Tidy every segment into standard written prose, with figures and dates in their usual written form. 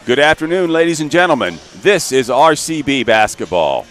Good afternoon, ladies and gentlemen. This is RCB basketball.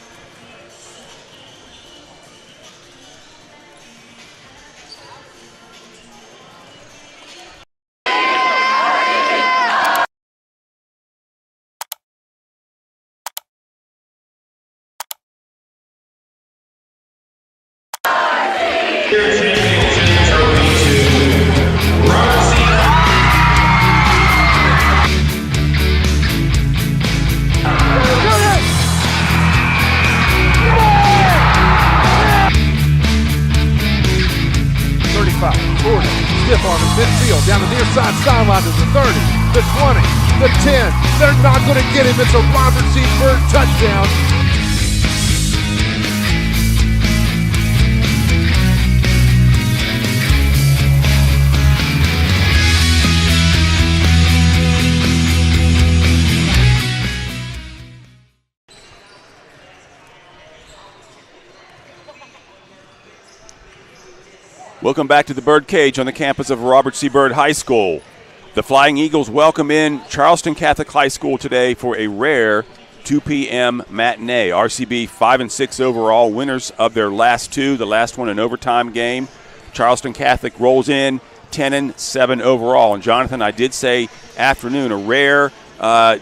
Stiff arm in midfield, down the near side sideline to the 30, the 20, the 10. They're not going to get him. It's a Robert C. Byrd touchdown. Welcome back to the Bird Cage on the campus of Robert C. Byrd High School. The Flying Eagles welcome in Charleston Catholic High School today for a rare 2 p.m. matinee. RCB 5-6 overall, winners of their last two, the last one an overtime game. Charleston Catholic rolls in 10-7 overall. And Jonathan, I did say afternoon, a rare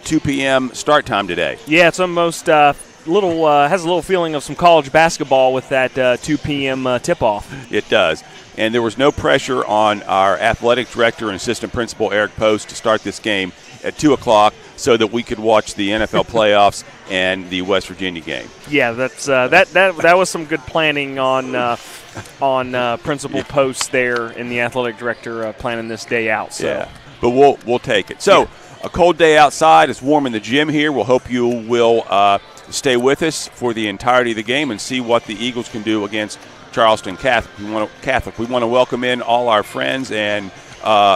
2 p.m. start time today. Yeah, it's almost has a little feeling of some college basketball with that 2 p.m. tip-off. It does. And there was no pressure on our athletic director and assistant principal, Eric Post, to start this game at 2 o'clock so that we could watch the NFL playoffs and the West Virginia game. Yeah, that's that was some good planning on Principal Post there and the athletic director planning this day out. So. Yeah, but we'll take it. So a cold day outside. It's warm in the gym here. We'll hope you will stay with us for the entirety of the game and see what the Eagles can do against Charleston Catholic. We want to welcome in all our friends and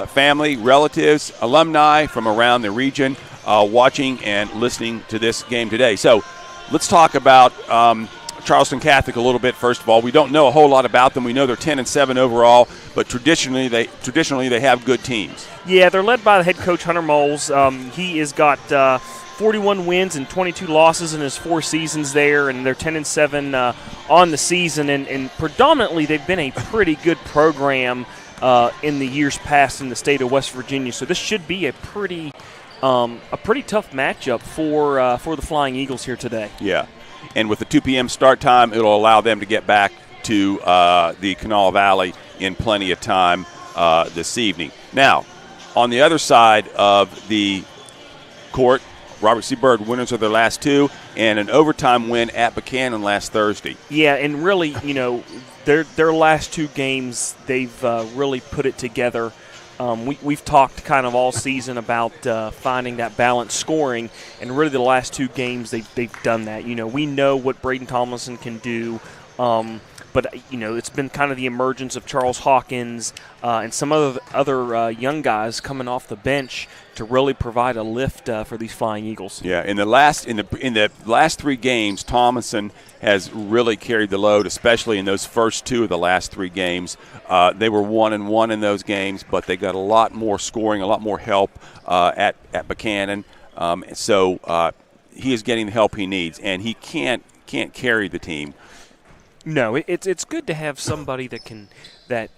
family, relatives, alumni from around the region watching and listening to this game today. So let's talk about Charleston Catholic a little bit. First of all, we don't know a whole lot about them. We know they're 10-7 overall, but traditionally they have good teams. Yeah, they're led by the head coach Hunter Moles. He has got 41 wins and 22 losses in his 4 seasons there, and they're 10-7 on the season. And predominantly, they've been a pretty good program in the years past in the state of West Virginia. So this should be a pretty tough matchup for the Flying Eagles here today. Yeah, and with the 2 p.m. start time, it'll allow them to get back to the Kanawha Valley in plenty of time this evening. Now, on the other side of the court, Robert C. Byrd, winners of their last two, and an overtime win at Buchanan last Thursday. Yeah, and really, their last 2 games, they've really put it together. We've talked kind of all season about finding that balanced scoring, and really the last 2 games they've done that. We know what Braden Tomlinson can do. But, it's been kind of the emergence of Charles Hawkins and some other young guys coming off the bench to really provide a lift for these Flying Eagles. Yeah, in the last 3 games, Tomlinson has really carried the load, especially in those first 2 of the last 3 games. They were 1-1 in those games, but they got a lot more scoring, a lot more help at Buchanan. So he is getting the help he needs, and he can't carry the team. No, it's good to have somebody that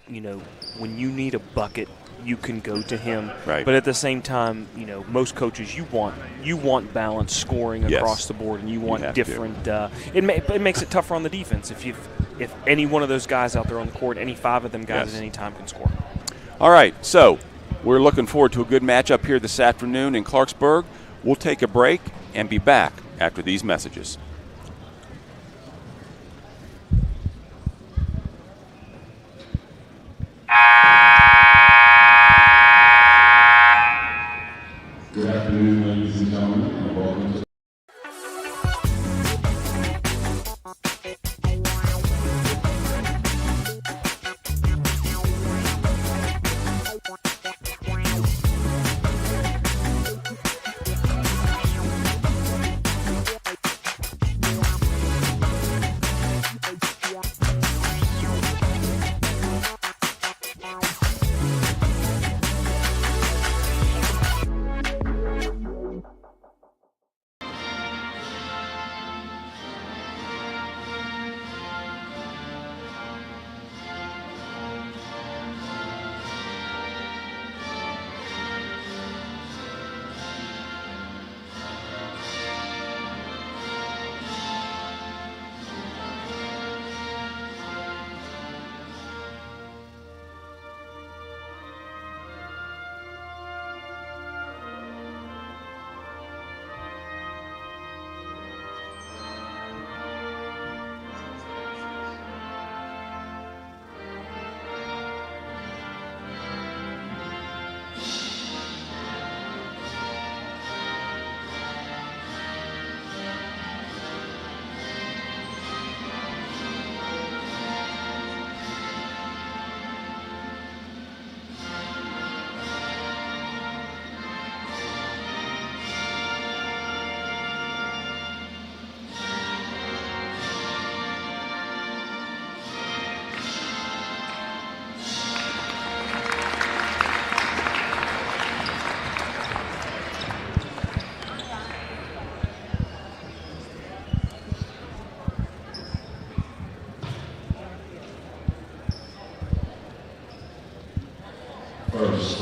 when you need a bucket, you can go to him. Right. But at the same time, most coaches you want balanced scoring across the board, and you want different. It makes it tougher on the defense if any one of those guys out there on the court, any 5 of them guys at any time can score. All right, so we're looking forward to a good matchup here this afternoon in Clarksburg. We'll take a break and be back after these messages. Good afternoon, ladies and gentlemen, and welcome to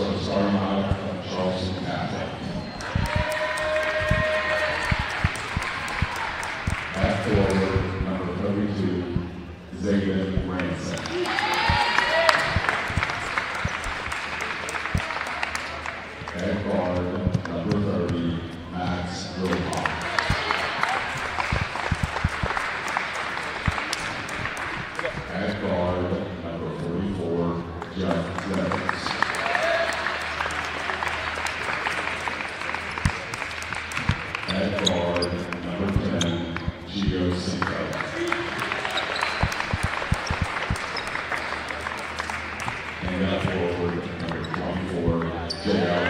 for the starting lineup of Charleston Catholic. At forward, number 32, Zayden Ransom. At guard, number 30, Max Wilcox. At guard, number 44, Jeff Levens. At guard, number 10, Gio Cinco. And at forward, number 24, J.R.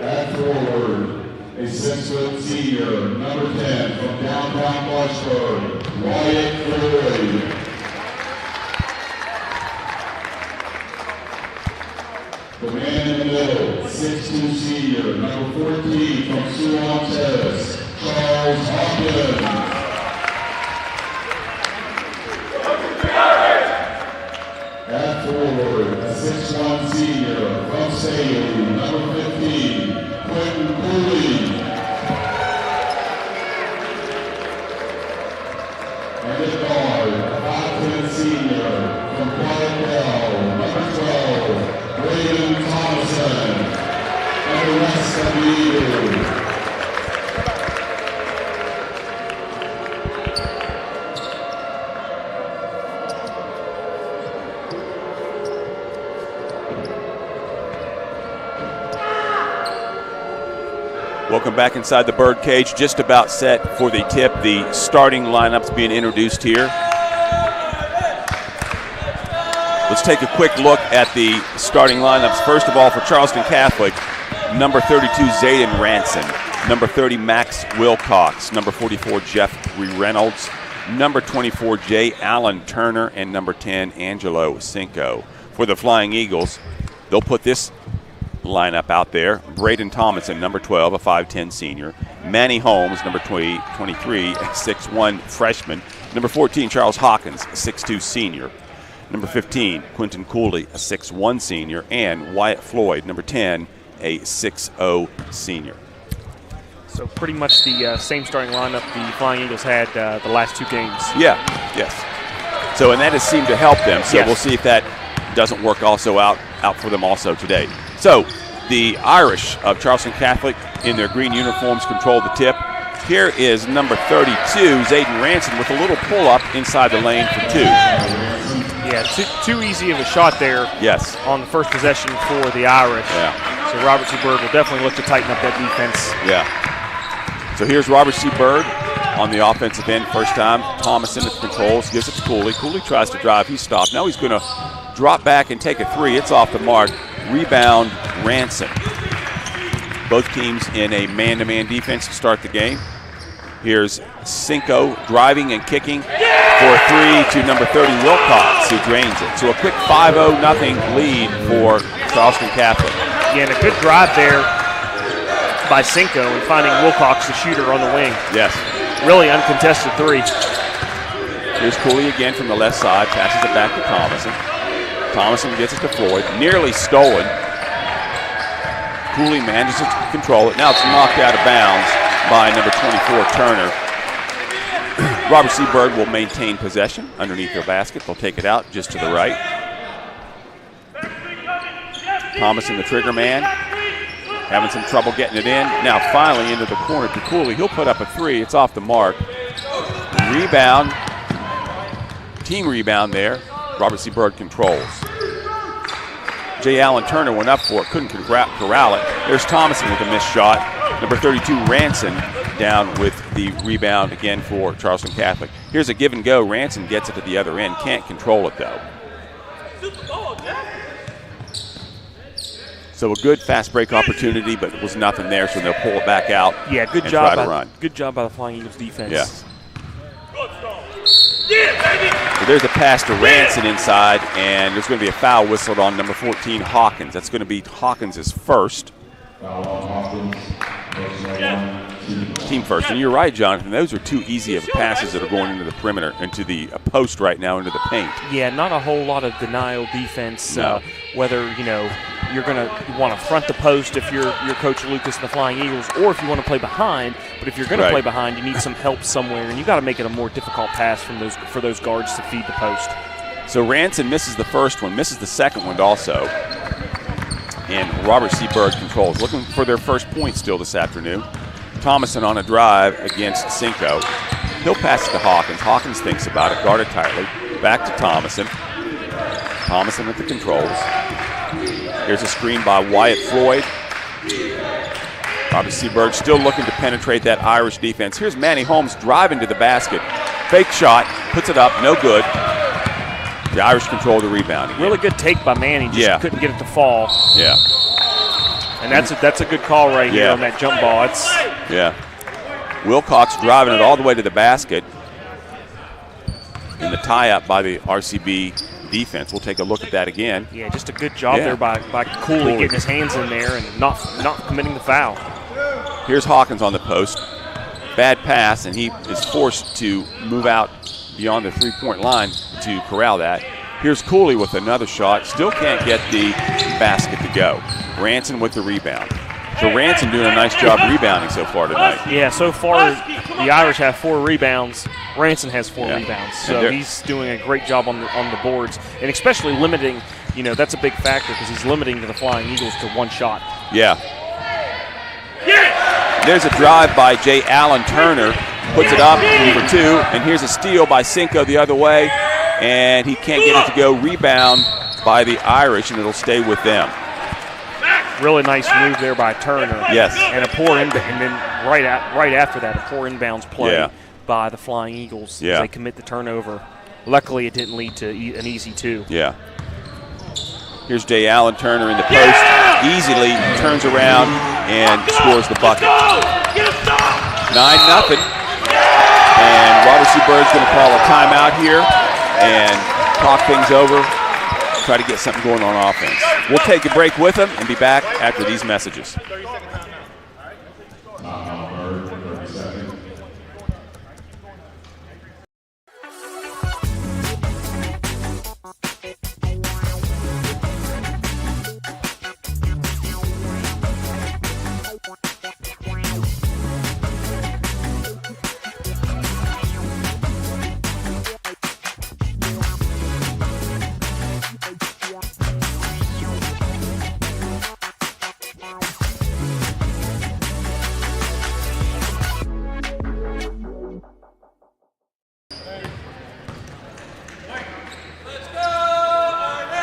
At forward, a 6-foot senior, number 10 from downtown Marshburg, Wyatt Floyd. The man in the middle, 6'2" senior, number 14 from Suwantes, Charles Hawkins. At forward, a 6'1" senior from Salem, number 15, Quentin Cooley. And at guard, a 5'10" senior from Clarendale, number 12, Braden Thomason. And the rest of the Eagles. Welcome back inside the bird cage. Just about set for the tip. The starting lineups being introduced here. Let's take a quick look at the starting lineups. First of all, for Charleston Catholic, number 32, Zayden Ranson. Number 30, Max Wilcox. Number 44, Jeff Reynolds. Number 24, J. Allen Turner. And number 10, Angelo Cinco. For the Flying Eagles, they'll put this lineup out there. Braden Thomason, number 12, a 5'10" senior. Manny Holmes, number 23, a 6'1" freshman. Number 14, Charles Hawkins, a 6'2" senior. Number 15, Quentin Cooley, a 6'1" senior. And Wyatt Floyd, number 10, a 6'0" senior. So pretty much the same starting lineup the Flying Eagles had the last two games. Yeah, yes. So, and that has seemed to help them. So yes. We'll see if that doesn't work also out for them also today. So the Irish of Charleston Catholic in their green uniforms control the tip. Here is number 32, Zayden Ranson, with a little pull-up inside the lane for two. Yeah, too easy of a shot there. Yes. On the first possession for the Irish. Yeah. So Robert C. Bird will definitely look to tighten up that defense. Yeah. So here's Robert C. Bird on the offensive end. First time, Thomason at the controls, gives it to Cooley. Cooley tries to drive, he's stopped. Now he's going to drop back and take a three. It's off the mark. Rebound, Ranson. Both teams in a man-to-man defense to start the game. Here's Cinco driving and kicking for a three to number 30, Wilcox, who drains it. So a quick 5-0 nothing lead for Charleston Catholic. Yeah, and a good drive there by Cinco and finding Wilcox, the shooter, on the wing. Yes. Really uncontested three. Here's Cooley again from the left side, passes it back to Thomason. Thomason gets it to Floyd, nearly stolen. Cooley manages to control it. Now it's knocked out of bounds by number 24, Turner. Robert C. Bird will maintain possession underneath their basket. They'll take it out just to the right. Thomason, the trigger man, having some trouble getting it in. Now finally into the corner to Cooley. He'll put up a three. It's off the mark. Rebound. Team rebound there. Robert C. Bird controls. J. Allen Turner went up for it. Couldn't corral it. There's Thomason with a missed shot. Number 32, Ranson, down with the rebound again for Charleston Catholic. Here's a give and go. Ranson gets it to the other end. Can't control it, though. So a good fast break opportunity, but it was nothing there, so they'll pull it back out. Yeah, good and job. Try to run. Good job by the Flying Eagles defense. Yes. So there's a pass to Ranson inside, and there's going to be a foul whistled on number 14, Hawkins. That's going to be Hawkins' first. Team first. And you're right, Jonathan. Those are two easy of passes that are going into the perimeter, into the post right now, into the paint. Yeah, not a whole lot of denial defense. No. Whether you're going to want to front the post if you're Coach Lucas and the Flying Eagles, or if you want to play behind. But if you're going to play behind, you need some help somewhere, and you got to make it a more difficult pass for those guards to feed the post. So Ranson misses the first one, misses the second one also. And Robert C. Bird controls. Looking for their first point still this afternoon. Thomason on a drive against Cinco. He'll pass it to Hawkins. Hawkins thinks about it, guarded tightly. Back to Thomason. Thomason with the controls. Here's a screen by Wyatt Floyd. Robert C. Bird still looking to penetrate that Irish defense. Here's Manny Holmes driving to the basket. Fake shot, puts it up, no good. The Irish control the rebound again. Really good take by Manny, just couldn't get it to fall. Yeah. And that's a good call right here on that jump ball. Wilcox driving it all the way to the basket. And the tie-up by the RCB defense. We'll take a look at that again. Yeah, just a good job there by Cooley getting his hands in there and not committing the foul. Here's Hawkins on the post. Bad pass, and he is forced to move out beyond the three-point line to corral that. Here's Cooley with another shot. Still can't get the basket to go. Ranson with the rebound. So Ranson doing a nice job rebounding so far tonight. Yeah, so far the Irish have 4 rebounds. Ranson has 4 rebounds. So he's doing a great job on the boards, and especially limiting, that's a big factor because he's limiting the Flying Eagles to one shot. Yeah. There's a drive by J. Allen Turner. Puts it up, number 2, and here's a steal by Cinco the other way, and he can't get it to go. Rebound by the Irish, and it'll stay with them. Really nice move there by Turner. Yes. And and then right after that, a poor inbounds play by the Flying Eagles as they commit the turnover. Luckily, it didn't lead to an easy 2. Yeah. Here's J. Allen Turner in the post. Easily turns around and scores the bucket. 9-0. And Robert C. Bird's going to call a timeout here and talk things over, try to get something going on offense. We'll take a break with him and be back after these messages.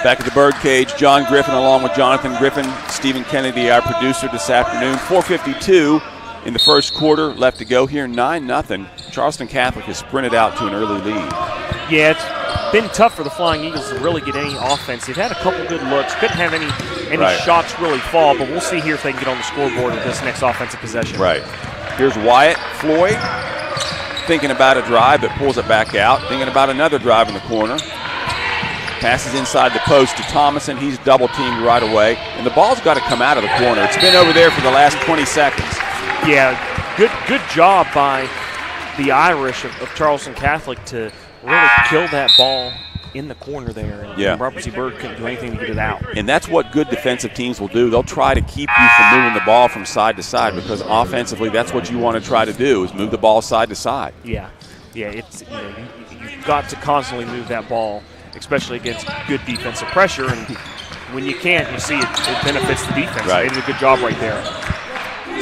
Back at the Birdcage, John Griffin along with Jonathan Griffin, Stephen Kennedy, our producer this afternoon. 4:52 in the first quarter left to go here, 9-0. Charleston Catholic has sprinted out to an early lead. Yeah, it's been tough for the Flying Eagles to really get any offense. They've had a couple good looks, couldn't have any shots really fall, but we'll see here if they can get on the scoreboard with this next offensive possession. Right. Here's Wyatt Floyd thinking about a drive, but pulls it back out. Thinking about another drive in the corner. Passes inside the post to Thomason. He's double-teamed right away. And the ball's got to come out of the corner. It's been over there for the last 20 seconds. Yeah, good job by the Irish of Charleston Catholic to really kill that ball in the corner there. And Robert C. Bird couldn't do anything to get it out. And that's what good defensive teams will do. They'll try to keep you from moving the ball from side to side because offensively that's what you want to try to do is move the ball side to side. Yeah, it's you've got to constantly move that ball, especially against good defensive pressure. And when you can't, you see it benefits the defense. Right. They did a good job right there.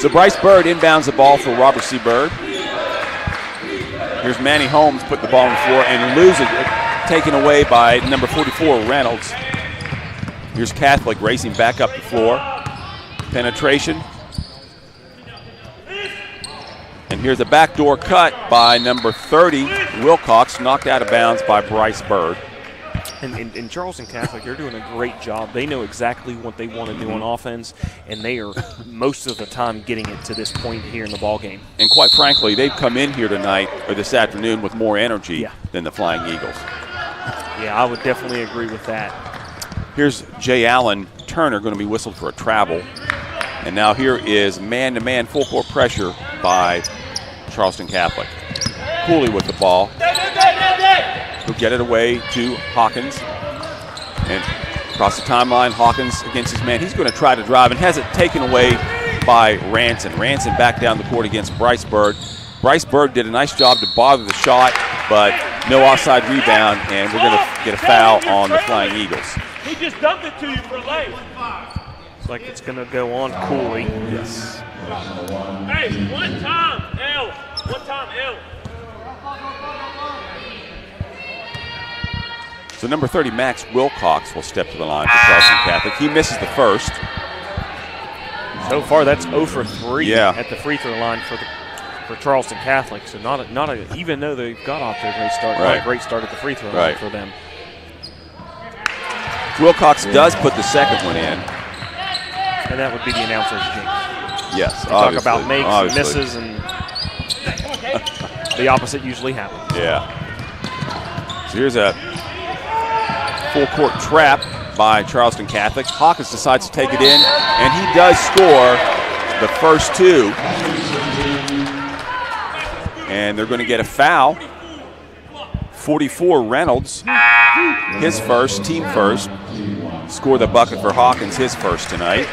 So Bryce Bird inbounds the ball for Robert C. Bird. Here's Manny Holmes put the ball on the floor and loses it, taken away by number 44, Reynolds. Here's Catholic racing back up the floor. Penetration. And here's a backdoor cut by number 30, Wilcox, knocked out of bounds by Bryce Bird. And Charleston Catholic, they're doing a great job. They know exactly what they want to do on offense, and they are most of the time getting it to this point here in the ball game. And quite frankly, they've come in here tonight or this afternoon with more energy than the Flying Eagles. Yeah, I would definitely agree with that. Here's Jay Allen Turner going to be whistled for a travel. And now here is man-to-man full court pressure by Charleston Catholic. Cooley with the ball. He'll get it away to Hawkins. And across the timeline, Hawkins against his man. He's going to try to drive and has it taken away by Ranson. Ranson back down the court against Bryce Bird. Bryce Bird did a nice job to bother the shot, but no offside rebound, and we're going to get a foul on the Flying Eagles. He just dumped it to you for late. Looks like it's going to go on Cooley. Yes. Hey, one time, L. One time, L. So number 30, Max Wilcox, will step to the line for Charleston Catholic. He misses the first. So far, that's 0 for 3 Yeah. at the free throw line for Charleston Catholic. So even though they've got off to a great start, not a great start at the free throw line for them. Wilcox does put the second one in. And that would be the announcer's jinx. Yes, Talk about makes and misses, and the opposite usually happens. Yeah. So here's a full court trap by Charleston Catholic. Hawkins decides to take it in, and he does score the first two. And they're going to get a foul. 44, Reynolds, his first, team first. Score the bucket for Hawkins, his first tonight.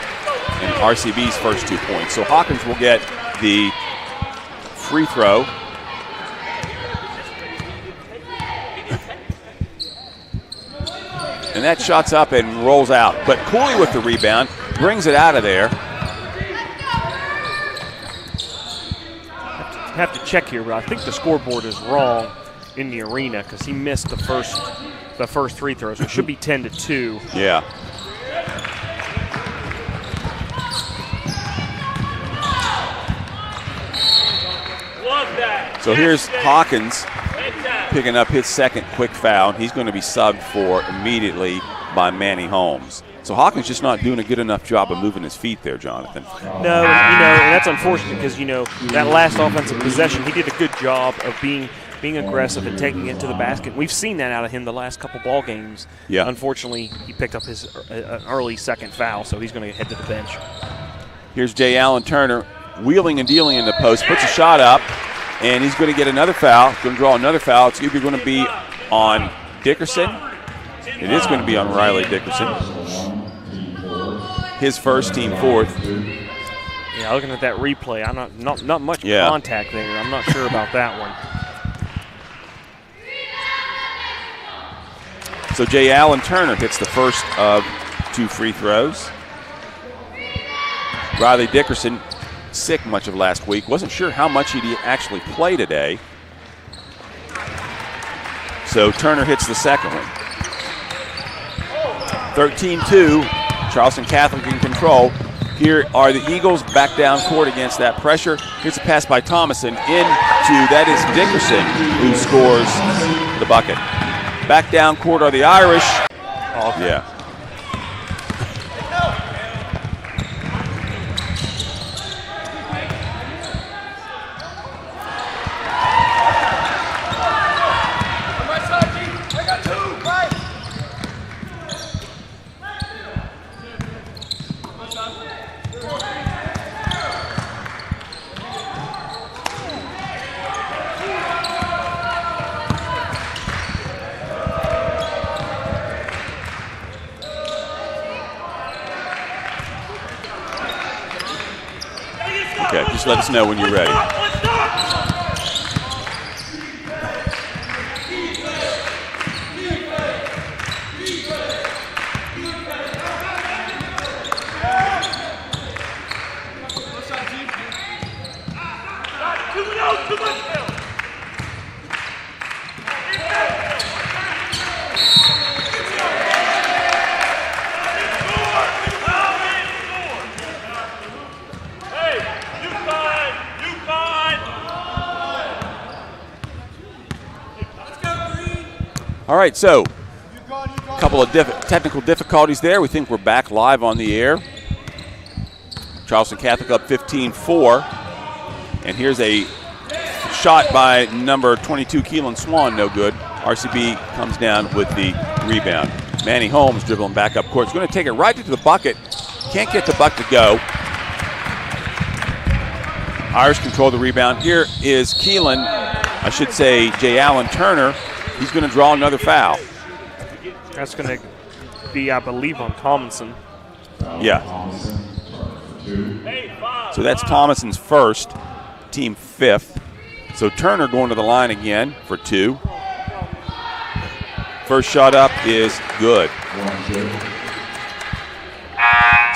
And RCB's first 2 points. So Hawkins will get the free throw. And that shot's up and rolls out. But Cooley with the rebound, brings it out of there. Have to check here, but I think the scoreboard is wrong in the arena because he missed the first free throw. So it should be 10-2. Yeah. Love that. So here's Hawkins picking up his second quick foul. He's going to be subbed for immediately by Manny Holmes. So Hawkins just not doing a good enough job of moving his feet there, Jonathan. No, and that's unfortunate because, that last offensive possession, he did a good job of being aggressive and taking it to the basket. We've seen that out of him the last couple ball games. Yeah. Unfortunately, he picked up his an early second foul, so he's going to head to the bench. Here's Jay Allen Turner wheeling and dealing in the post, puts a shot up, and he's going to get another foul. Going to draw another foul. It's either going to be on Dickerson. It is going to be on Riley Dickerson. His first, team fourth. Yeah, looking at that replay, I'm not much contact there. I'm not sure about that one. So Jay Allen Turner hits the first of 2 free throws. Riley Dickerson, sick much of last week. Wasn't sure how much he'd actually play today. So Turner hits the second one. 13-2, Charleston Catholic in control. Here are the Eagles back down court against that pressure. Here's a pass by Thomason that is Dickerson, who scores the bucket. Back down court are the Irish. Oh, okay. Yeah. Okay, just let us know when you're ready. All right, so a couple of technical difficulties there. We think we're back live on the air. Charleston Catholic up 15-4. And here's a shot by number 22, Keelan Swan, no good. RCB comes down with the rebound. Manny Holmes dribbling back up court. He's going to take it right into the bucket. Can't get the bucket to go. Irish control the rebound. Here is Keelan, I should say Jay Allen Turner. He's going to draw another foul. That's going to be, I believe, on Tomlinson. Yeah. So that's Thomason's first, team fifth. So Turner going to the line again for 2. First shot up is good.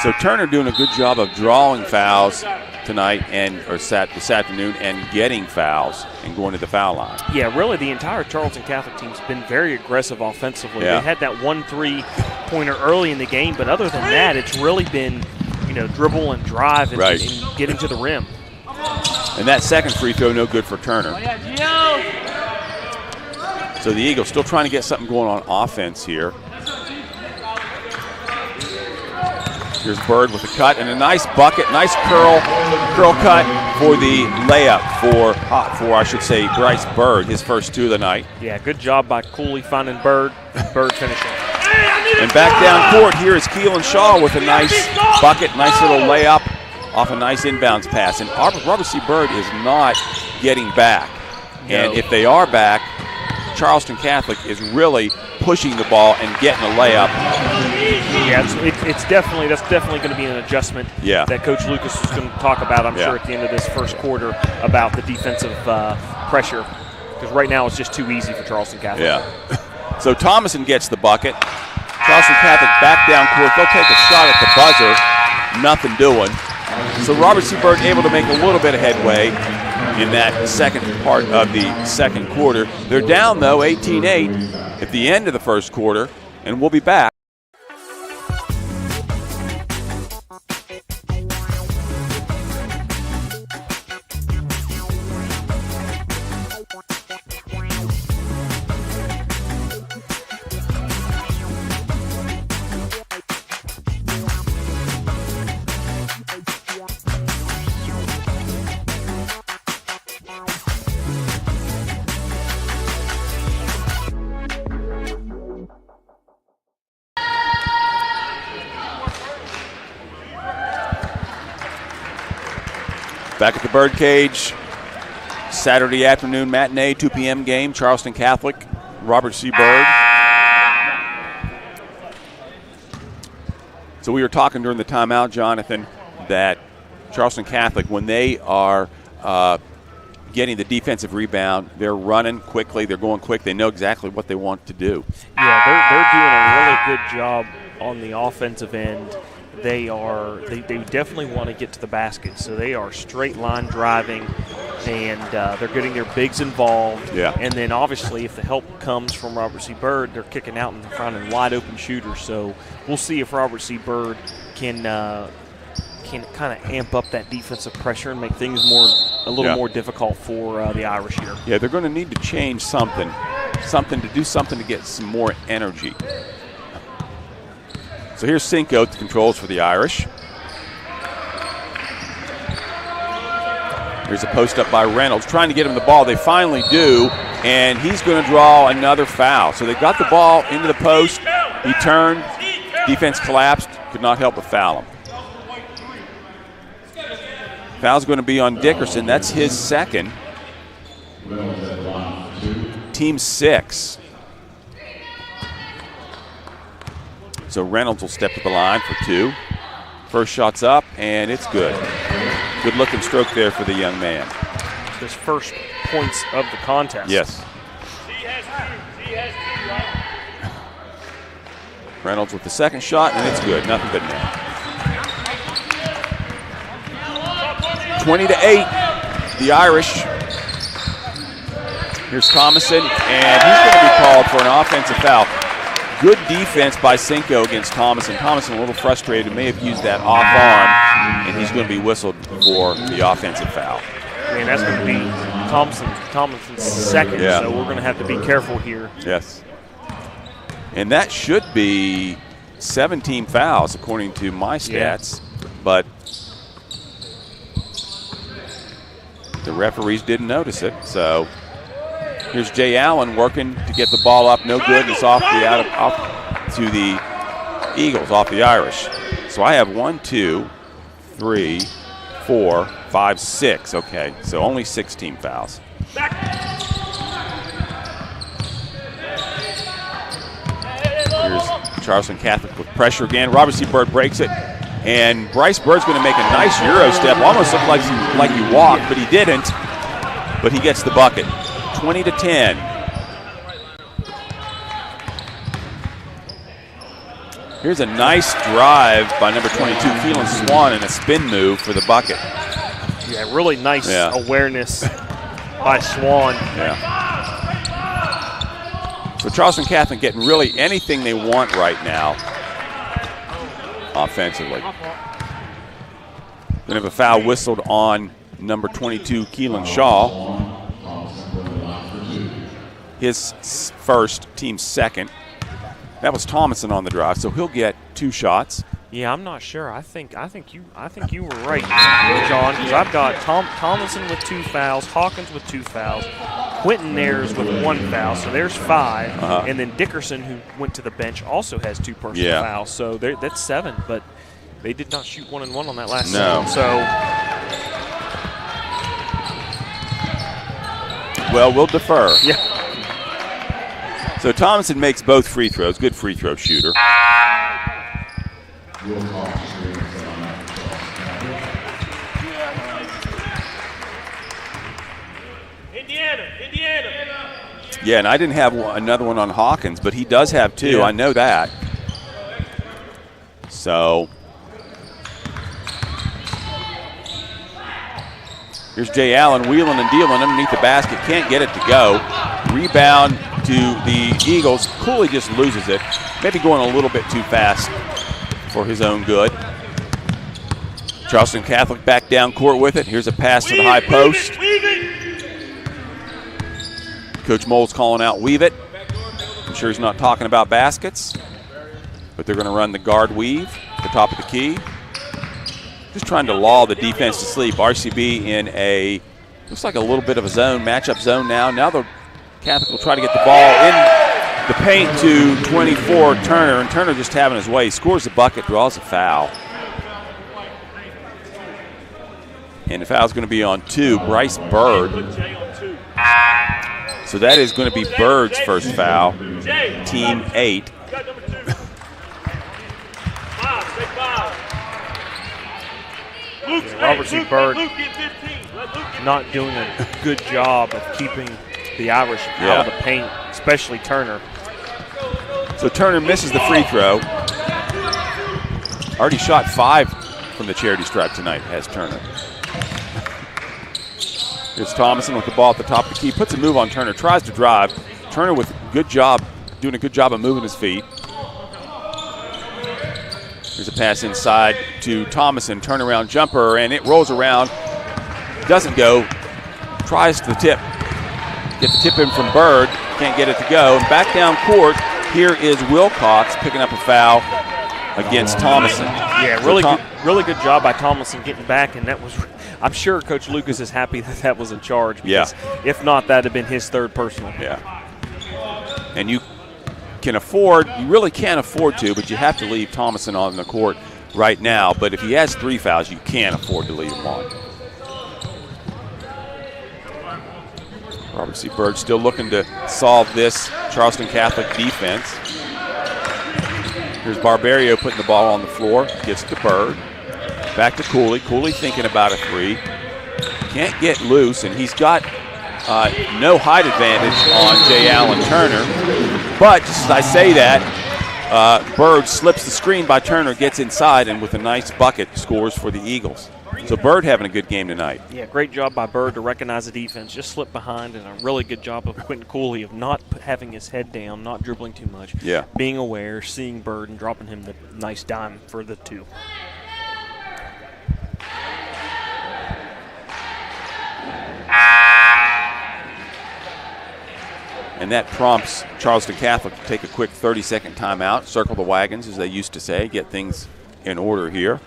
So Turner doing a good job of drawing fouls tonight this afternoon and getting fouls and going to the foul line. Yeah, really the entire Charleston Catholic team's been very aggressive offensively. Yeah. They had that 1 3-pointer early in the game, but other than that, it's really been, dribble and drive and, right. and getting to the rim. And that second free throw, no good for Turner. So the Eagles still trying to get something going on offense here. Here's Bird with a cut and a nice bucket, nice curl cut for the layup for I should say, Bryce Bird, his first 2 of the night. Yeah, good job by Cooley finding Bird finishing. And back down court, here is Keelan Shaw with a nice bucket, nice little layup off a nice inbounds pass. And Robert C. Bird is not getting back. No. And if they are back, Charleston Catholic is really pushing the ball and getting a layup. Yeah, that's definitely going to be an adjustment that Coach Lucas is going to talk about, I'm sure, at the end of this first quarter about the defensive pressure, because right now it's just too easy for Charleston Catholic. Yeah. So Thomason gets the bucket. Charleston Catholic back down court. They'll take a shot at the buzzer. Nothing doing. So Robert C. Bird able to make a little bit of headway in that second part of the second quarter. They're down, though, 18-8 at the end of the first quarter, and we'll be back. Back at the Birdcage, Saturday afternoon matinee, 2 p.m. game, Charleston Catholic, Robert C. Bird. So we were talking during the timeout, Jonathan, that Charleston Catholic, when they are getting the defensive rebound, they're running quickly, they're going quick, they know exactly what they want to do. Yeah, they're doing a really good job on the offensive end. They definitely want to get to the basket, so they are straight line driving, and they're getting their bigs involved. Yeah. And then obviously, if the help comes from Robert C. Bird, they're kicking out and finding wide open shooters. So we'll see if Robert C. Bird can kind of amp up that defensive pressure and make things a little more difficult for the Irish here. Yeah, they're going to need to change something to get some more energy. So here's Cinco at the controls for the Irish. Here's a post up by Reynolds, trying to get him the ball. They finally do, and he's going to draw another foul. So they got the ball into the post. He turned, defense collapsed, could not help but foul him. Foul's going to be on Dickerson. That's his second. Team 6. So Reynolds will step to the line for 2. First shot's up, and it's good. Good looking stroke there for the young man. His first points of the contest. Yes. Reynolds with the second shot, and it's good. Nothing but net. 20-8, the Irish. Here's Thomason, and he's going to be called for an offensive foul. Good defense by Cinco against Thomason. Thomason a little frustrated, may have used that off arm, and he's going to be whistled for the offensive foul. And that's going to be Thomason's second, so we're going to have to be careful here. Yes. And that should be 17 fouls according to my stats, but the referees didn't notice it. So here's Jay Allen working to get the ball up. No good. It's off to the Eagles, off the Irish. So I have 1, 2, 3, 4, 5, 6. Okay, so only 16 fouls. Here's Charleston Catholic with pressure again. Robert C. Bird breaks it. And Bryce Bird's going to make a nice Euro step. Almost looked like he walked, but he didn't. But he gets the bucket. 20-10. Here's a nice drive by number 22, Keelan Swan, and a spin move for the bucket. Yeah, really nice awareness by Swan. Yeah. So Charleston Catholic getting really anything they want right now offensively. Going to have a foul whistled on number 22, Keelan Shaw. His first, team's second. That was Thomason on the drive, so he'll get 2 shots. Yeah, I'm not sure. I think you were right, John, because I've got Thomason with 2 fouls, Hawkins with 2 fouls, Quentin Nares with 1 foul, so there's 5, and then Dickerson, who went to the bench, also has 2 personal fouls, so that's 7. But they did not shoot 1 and 1 on that last zone. So, well, we'll defer. Yeah. So Thomason makes both free throws. Good free throw shooter. Indiana. Yeah, and I didn't have another one on Hawkins, but he does have 2. Yeah. I know that. So here's Jay Allen wheeling and dealing underneath the basket. Can't get it to go. Rebound to the Eagles. Cooley just loses it. Maybe going a little bit too fast for his own good. Charleston Catholic back down court with it. Here's a pass to the high post. Coach Mole's calling out weave it. I'm sure he's not talking about baskets, but they're going to run the guard weave at the top of the key. Just trying to lull the defense to sleep. RCB in a, looks like a little bit of a zone, matchup zone now. Now the Catholic will try to get the ball in the paint to 24, Turner, and Turner just having his way. Scores the bucket, draws a foul. And the foul's going to be on 2, Bryce Bird. So that is going to be Bird's first foul, team 8. Robert C. Bird not doing a good job of keeping the Irish out of the paint, especially Turner. So Turner misses the free throw. Already shot 5 from the charity stripe tonight, has Turner. Here's Thomason with the ball at the top of the key. Puts a move on Turner, tries to drive. Turner with doing a good job of moving his feet. Here's a pass inside to Thomason, turnaround jumper, and it rolls around. Doesn't go. Tries to the tip. Get the tip in from Bird. Can't get it to go. And back down court, here is Wilcox picking up a foul against Thomason. Yeah, really good job by Thomason getting back, and that was, I'm sure Coach Lucas is happy that was a charge. Because if not, that would have been his 3rd personal. Yeah. And you really can't afford to, but you have to leave Thomason on the court right now. But if he has 3 fouls, you can't afford to leave him on. Robert C. Bird still looking to solve this Charleston Catholic defense. Here's Barbario putting the ball on the floor. Gets to Bird. Back to Cooley. Cooley thinking about a 3. Can't get loose, and he's got no height advantage on Jay Allen Turner. But just as I say that, Bird slips the screen by Turner, gets inside, and with a nice bucket, scores for the Eagles. So Bird having a good game tonight. Yeah, great job by Bird to recognize the defense, just slip behind, and a really good job of Quentin Cooley of not having his head down, not dribbling too much, being aware, seeing Bird, and dropping him the nice dime for the 2. And that prompts Charleston Catholic to take a quick 30-second timeout, circle the wagons, as they used to say, get things in order here.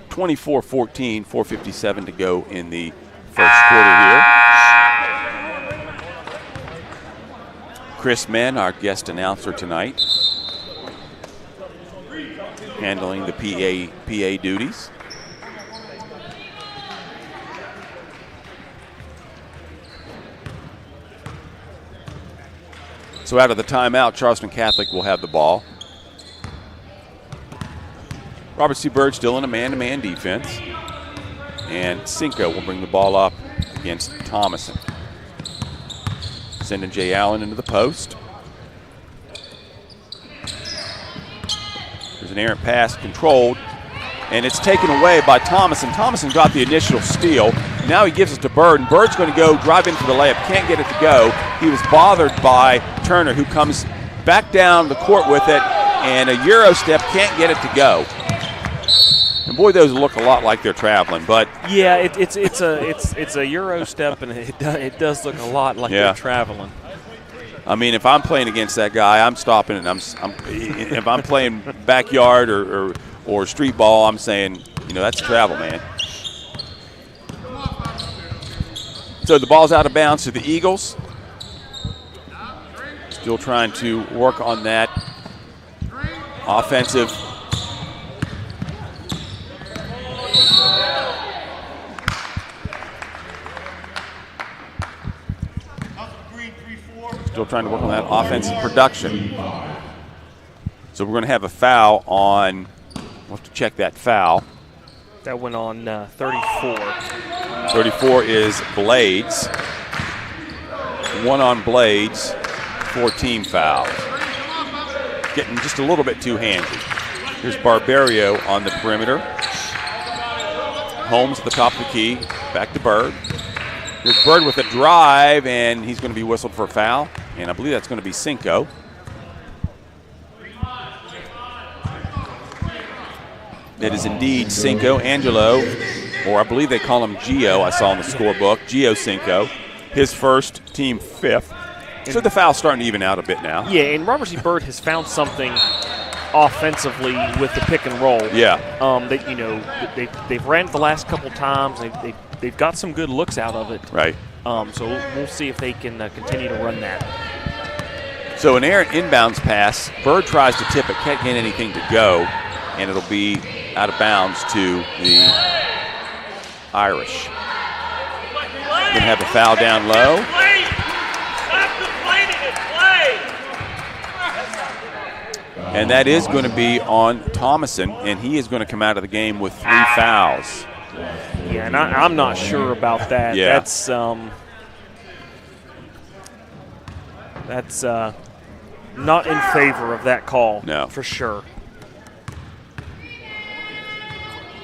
24-14, 4:57 to go in the first quarter here. Chris Menn, our guest announcer tonight, handling the PA duties. So out of the timeout, Charleston Catholic will have the ball. Robert C. Byrd still in a man-to-man defense. And Cinco will bring the ball up against Thomason. Sending Jay Allen into the post. There's an errant pass controlled, and it's taken away by Thomason. Thomason got the initial steal. Now he gives it to Byrd, and Bird's going to go drive in for the layup. Can't get it to go. He was bothered by Turner, who comes back down the court with it, and a Euro step, can't get it to go. And boy, those look a lot like they're traveling, but yeah, it's a Euro step, and it does look a lot like they're traveling. I mean, if I'm playing against that guy, I'm stopping it. If I'm playing backyard or street ball, I'm saying, that's travel, man. So the ball's out of bounds to the Eagles. Still trying to work on that offensive offensive production. So we're going to have a foul on, we'll have to check that foul. That went on 34. 34 is Blades. 1 on Blades, 4 team fouls. Getting just a little bit too handy. Here's Barbario on the perimeter. Holmes at the top of the key, back to Byrd. Here's Byrd with a drive, and he's going to be whistled for a foul. And I believe that's going to be Cinco. It is indeed Cinco. Angelo, or I believe they call him Gio, I saw in the scorebook. Gio Cinco, his first, team 5th. So the foul's starting to even out a bit now. Yeah, and Robert C. Byrd has found something offensively with the pick and roll. Yeah. They've ran it the last couple times. They've got some good looks out of it. Right. So we'll see if they can continue to run that. So an errant inbounds pass. Byrd tries to tip it, can't get anything to go, and it'll be out of bounds to the Irish. Going to have a foul down low. And that is going to be on Thomason, and he is going to come out of the game with 3 fouls. Yeah, and I'm not sure about that. Yeah. That's not in favor of that call. No. For sure.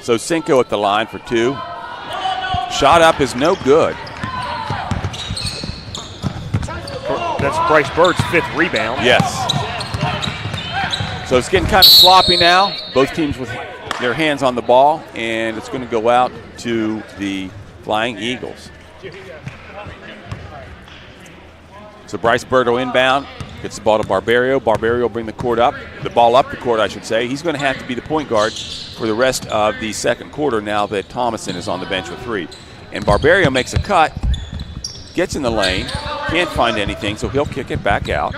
So Cinco at the line for 2. Shot up is no good. That's Bryce Bird's 5th rebound. Yes. So it's getting kind of sloppy now. Both teams with their hands on the ball, and it's going to go out to the Flying Eagles. So Bryce Bird will inbound, gets the ball to Barbario. Barbario will bring the ball up the court, I should say. He's going to have to be the point guard for the rest of the second quarter now that Thomason is on the bench with 3. And Barbario makes a cut, gets in the lane, can't find anything, so he'll kick it back out.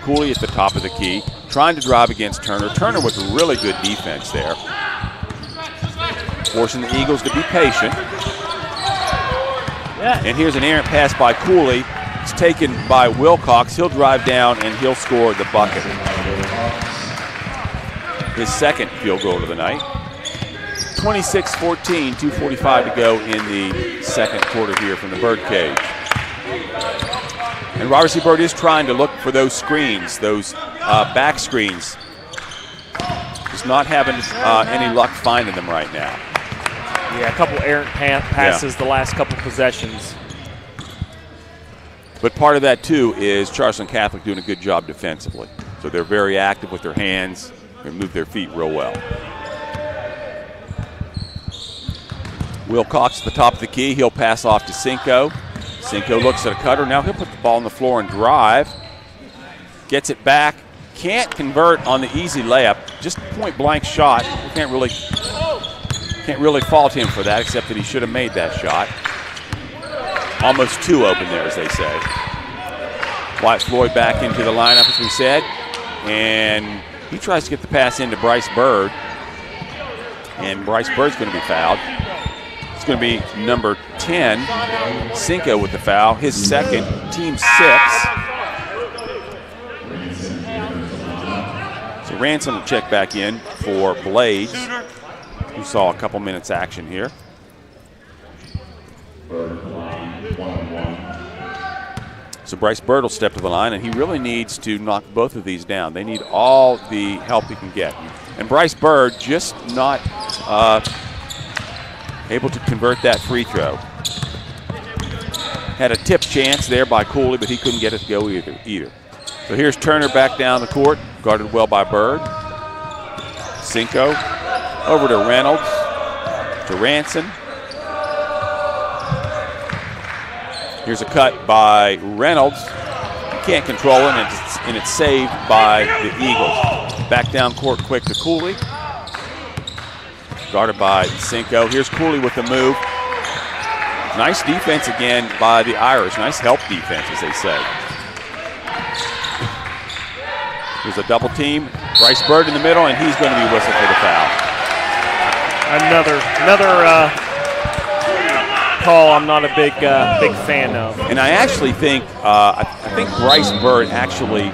Cooley at the top of the key, trying to drive against Turner. Turner with really good defense there. Forcing the Eagles to be patient. And here's an errant pass by Cooley. It's taken by Wilcox. He'll drive down and he'll score the bucket. His second field goal of the night. 26-14, 2:45 to go in the second quarter here from the Bird Cage. And Robert C. Byrd is trying to look for those screens, those back screens. Just not having any luck finding them right now. Yeah, a couple errant passes the last couple possessions. But part of that, too, is Charleston Catholic doing a good job defensively. So they're very active with their hands and move their feet real well. Wilcox at the top of the key. He'll pass off to Cinco. Cinco looks at a cutter. Now he'll put the ball on the floor and drive. Gets it back. Can't convert on the easy layup. Just point-blank shot. We can't really fault him for that, except that he should have made that shot. Almost too open there, as they say. Wyatt Floyd back into the lineup, as we said. And he tries to get the pass into Bryce Bird. And Bryce Bird's going to be fouled. It's going to be number 10, Cinco, with the foul. His second, team 6. So Ransom will check back in for Blades, who saw a couple minutes action here. So Bryce Bird will step to the line, and he really needs to knock both of these down. They need all the help he can get. And Bryce Bird just not able to convert that free throw. Had a tip chance there by Cooley, but he couldn't get it to go either. So here's Turner back down the court, guarded well by Bird. Cinco over to Reynolds, to Ranson. Here's a cut by Reynolds. He can't control it, and it's saved by the Eagles. Back down court quick to Cooley. Guarded by Cinco. Here's Cooley with the move. Nice defense again by the Irish. Nice help defense, as they say. Here's a double team. Bryce Bird in the middle, and he's going to be whistled for the foul. Another call I'm not a big fan of. And I actually think I think Bryce Bird actually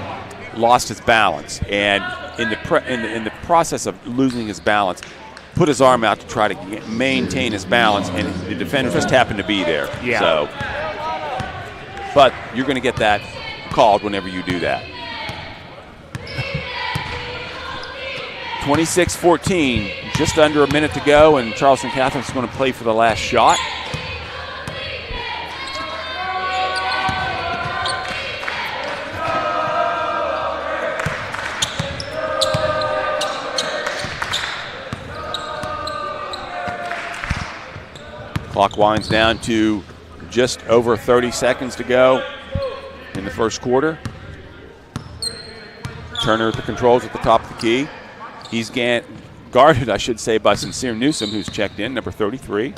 lost his balance, and in the process of losing his balance, put his arm out to try to maintain his balance, and the defender just happened to be there. Yeah. So, but you're going to get that called whenever you do that. 26-14, just under a minute to go, and Charleston Catholic's going to play for the last shot. Clock winds down to just over 30 seconds to go in the first quarter. Turner at the controls at the top of the key. He's guarded, I should say, by Sincere Newsom, who's checked in, number 33.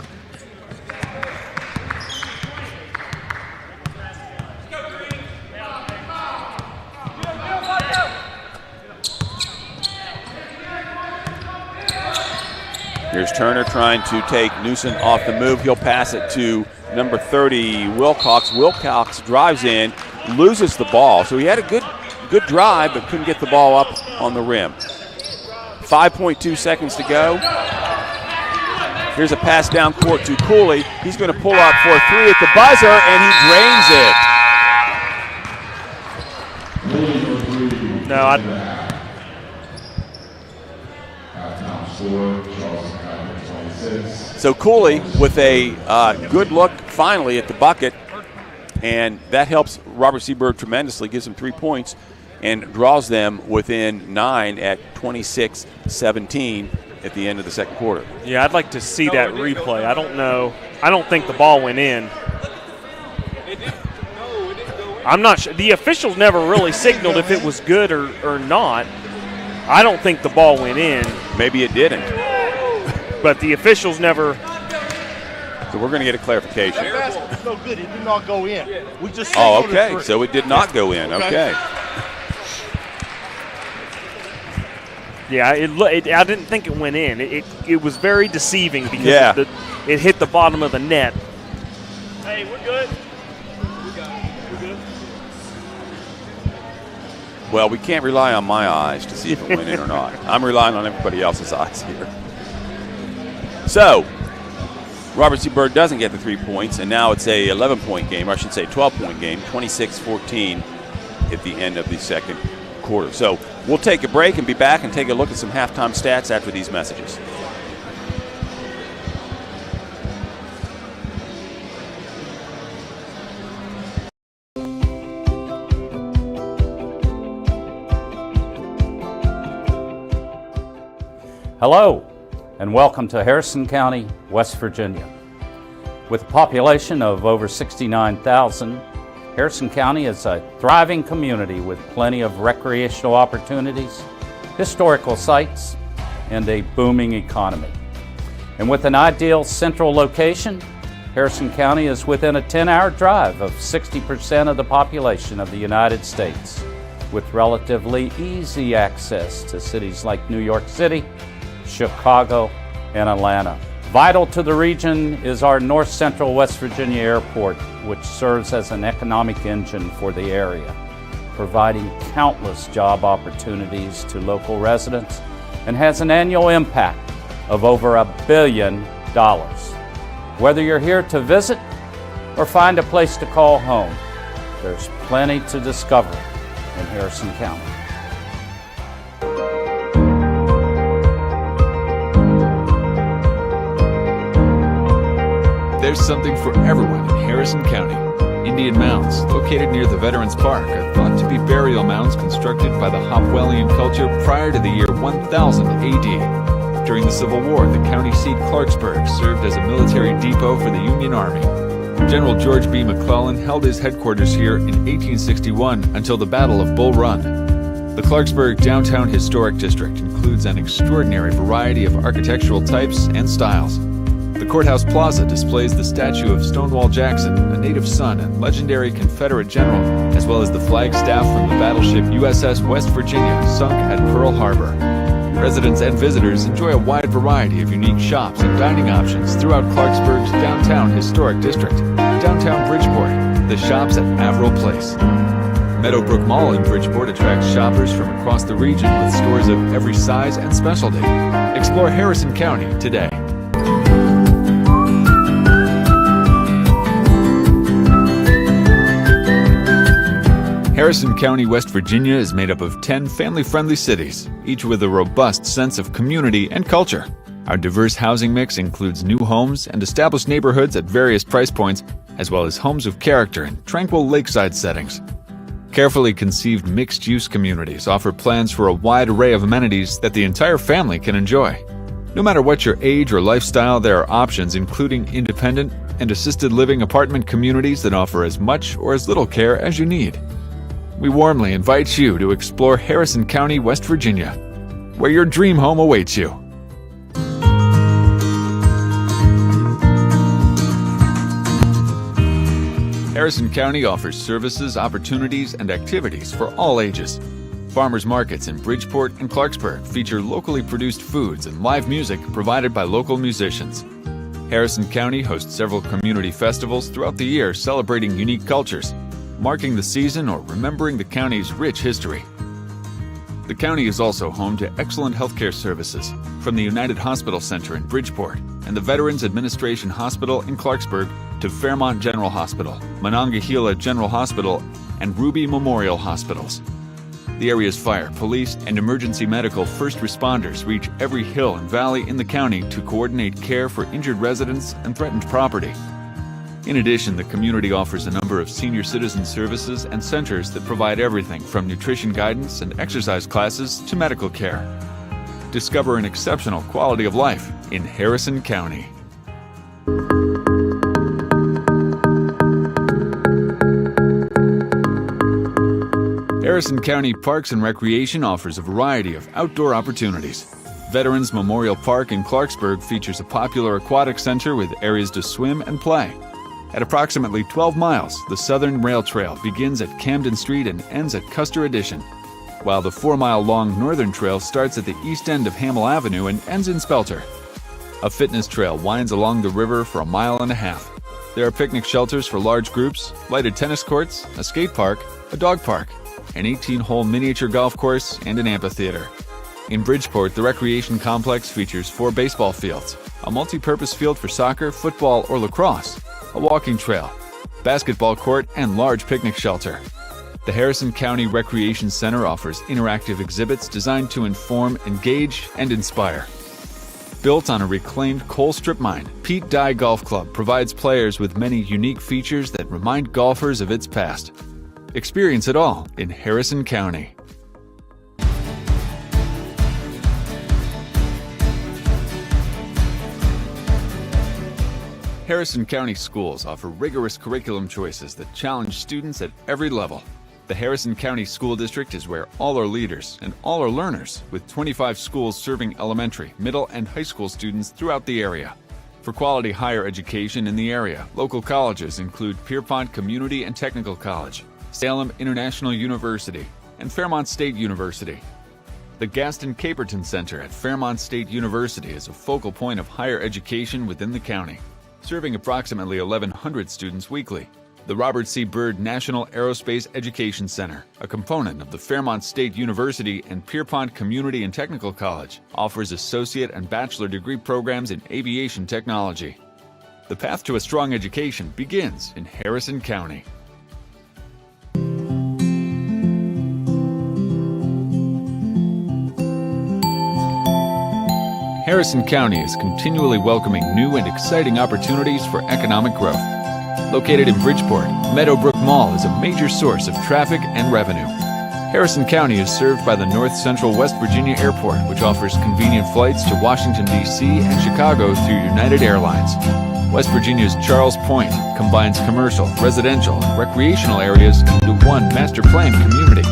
Here's Turner trying to take Newsom off the move. He'll pass it to number 30, Wilcox. Wilcox drives in, loses the ball. So he had a good drive, but couldn't get the ball up on the rim. 5.2 seconds to go. Here's a pass down court to Cooley. He's going to pull up for a three at the buzzer, and he drains it. No, So Cooley with a good look finally at the bucket, and that helps Robert Seabird tremendously, gives him 3 points, and draws them within 9 at 26-17 at the end of the second quarter. Yeah, I'd like to see that replay. I don't know. I don't think the ball went in. I'm not sure. The officials never really signaled if it was good or not. I don't think the ball went in. Maybe it didn't. But the officials never. So we're going to get a clarification. It's no good. It did not go in. We just. Oh, okay. So it did not go in. Okay. Yeah, I didn't think it went in. It was very deceiving because it hit the bottom of the net. Hey, we're good. We're good. Well, we can't rely on my eyes to see if it went in or not. I'm relying on everybody else's eyes here. So, Robert C. Bird doesn't get the 3 points, and now it's a 11-point game, or I should say 12-point game, 26-14 at the end of the second quarter. So we'll take a break and be back and take a look at some halftime stats after these messages. Hello, and welcome to Harrison County, West Virginia. With a population of over 69,000, Harrison County is a thriving community with plenty of recreational opportunities, historical sites, and a booming economy. And with an ideal central location, Harrison County is within a 10-hour drive of 60% of the population of the United States, with relatively easy access to cities like New York City, Chicago, and Atlanta. Vital to the region is our North Central West Virginia Airport, which serves as an economic engine for the area, providing countless job opportunities to local residents and has an annual impact of over $1 billion. Whether you're here to visit or find a place to call home, there's plenty to discover in Harrison County. There's something for everyone in Harrison County. Indian mounds, located near the Veterans Park, are thought to be burial mounds constructed by the Hopwellian culture prior to the year 1000 AD. During the Civil War, the county seat Clarksburg served as a military depot for the Union Army. General George B. McClellan held his headquarters here in 1861 until the Battle of Bull Run. The Clarksburg Downtown Historic District includes an extraordinary variety of architectural types and styles. The Courthouse Plaza displays the statue of Stonewall Jackson, a native son and legendary Confederate general, as well as the flagstaff from the battleship USS West Virginia, sunk at Pearl Harbor. Residents and visitors enjoy a wide variety of unique shops and dining options throughout Clarksburg's Downtown Historic District. Downtown Bridgeport, the shops at Averill Place. Meadowbrook Mall in Bridgeport attracts shoppers from across the region with stores of every size and specialty. Explore Harrison County today. Harrison County, West Virginia is made up of 10 family-friendly cities, each with a robust sense of community and culture. Our diverse housing mix includes new homes and established neighborhoods at various price points, as well as homes of character in tranquil lakeside settings. Carefully conceived mixed-use communities offer plans for a wide array of amenities that the entire family can enjoy. No matter what your age or lifestyle, there are options including independent and assisted living apartment communities that offer as much or as little care as you need. We warmly invite you to explore Harrison County, West Virginia, where your dream home awaits you. Harrison County offers services, opportunities, and activities for all ages. Farmers markets in Bridgeport and Clarksburg feature locally produced foods and live music provided by local musicians. Harrison County hosts several community festivals throughout the year celebrating unique cultures, marking the season or remembering the county's rich history. The county is also home to excellent healthcare services from the United Hospital Center in Bridgeport and the Veterans Administration Hospital in Clarksburg to Fairmont General Hospital, Monongahela General Hospital, and Ruby Memorial Hospitals. The area's fire, police, and emergency medical first responders reach every hill and valley in the county to coordinate care for injured residents and threatened property. In addition, the community offers a number of senior citizen services and centers that provide everything from nutrition guidance and exercise classes to medical care. Discover an exceptional quality of life in Harrison County. Harrison County Parks and Recreation offers a variety of outdoor opportunities. Veterans Memorial Park in Clarksburg features a popular aquatic center with areas to swim and play. At approximately 12 miles, the Southern Rail Trail begins at Camden Street and ends at Custer Addition, while the 4-mile-long Northern Trail starts at the east end of Hamel Avenue and ends in Spelter. A fitness trail winds along the river for 1.5 miles. There are picnic shelters for large groups, lighted tennis courts, a skate park, a dog park, an 18-hole miniature golf course, and an amphitheater. In Bridgeport, the recreation complex features 4 baseball fields, a multi-purpose field for soccer, football, or lacrosse, a walking trail, basketball court, and large picnic shelter. The Harrison County Recreation Center offers interactive exhibits designed to inform, engage, and inspire. Built on a reclaimed coal strip mine, Pete Dye Golf Club provides players with many unique features that remind golfers of its past. Experience it all in Harrison County. Harrison County schools offer rigorous curriculum choices that challenge students at every level. The Harrison County School District is where all are leaders and all are learners, with 25 schools serving elementary, middle, and high school students throughout the area. For quality higher education in the area, local colleges include Pierpont Community and Technical College, Salem International University, and Fairmont State University. The Gaston Caperton Center at Fairmont State University is a focal point of higher education within the county, serving approximately 1,100 students weekly. The Robert C. Byrd National Aerospace Education Center, a component of the Fairmont State University and Pierpont Community and Technical College, offers associate and bachelor degree programs in aviation technology. The path to a strong education begins in Harrison County. Harrison County is continually welcoming new and exciting opportunities for economic growth. Located in Bridgeport, Meadowbrook Mall is a major source of traffic and revenue. Harrison County is served by the North Central West Virginia Airport, which offers convenient flights to Washington, D.C. and Chicago through United Airlines. West Virginia's Charles Point combines commercial, residential, and recreational areas into one master planned community.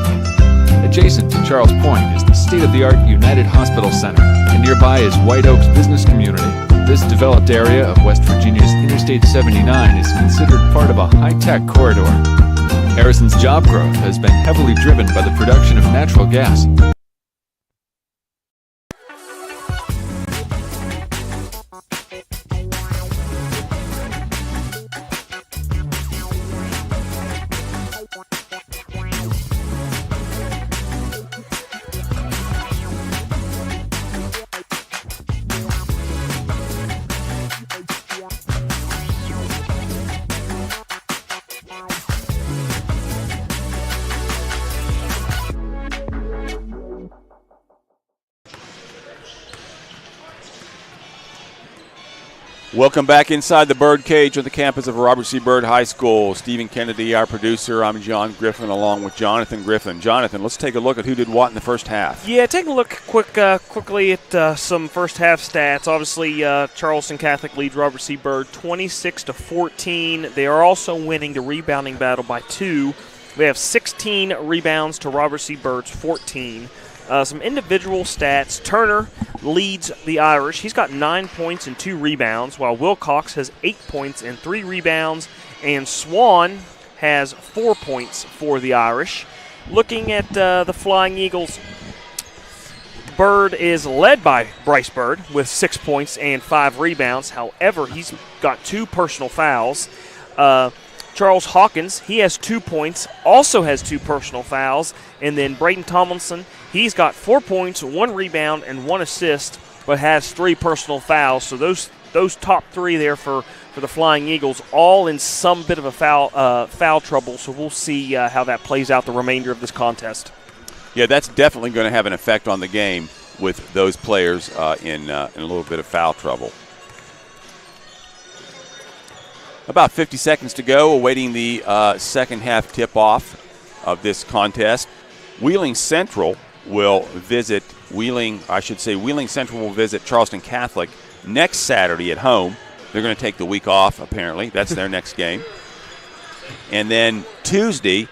Adjacent to Charles Point is the state-of-the-art United Hospital Center, and nearby is White Oaks Business Community. This developed area of West Virginia's Interstate 79 is considered part of a high-tech corridor. Harrison's job growth has been heavily driven by the production of natural gas. Welcome back inside the Bird Cage on the campus of Robert C. Byrd High School. Stephen Kennedy, our producer. I'm John Griffin, along with Jonathan Griffin. Jonathan, let's take a look at who did what in the first half. Yeah, take a look quickly at some first half stats. Obviously, Charleston Catholic leads Robert C. Byrd 26-14. They are also winning the rebounding battle by 2. They have 16 rebounds to Robert C. Byrd's 14. Some individual stats. Turner leads the Irish. He's got 9 points and 2 rebounds, while Wilcox has 8 points and 3 rebounds, and Swan has 4 points for the Irish. Looking at the Flying Eagles, Byrd is led by Bryce Byrd with 6 points and 5 rebounds. However, he's got 2 personal fouls. Charles Hawkins, he has 2 points, also has 2 personal fouls. And then Braden Tomlinson, he's got 4 points, 1 rebound, and 1 assist, but has 3 personal fouls. So those top 3 there for the Flying Eagles, all in some bit of a foul trouble. So we'll see how that plays out the remainder of this contest. Yeah, that's definitely going to have an effect on the game with those players in a little bit of foul trouble. About 50 seconds to go, awaiting the second half tip-off of this contest. Wheeling Central will visit Wheeling Central will visit Charleston Catholic next Saturday at home. They're going to take the week off, apparently. That's their next game. And then Tuesday,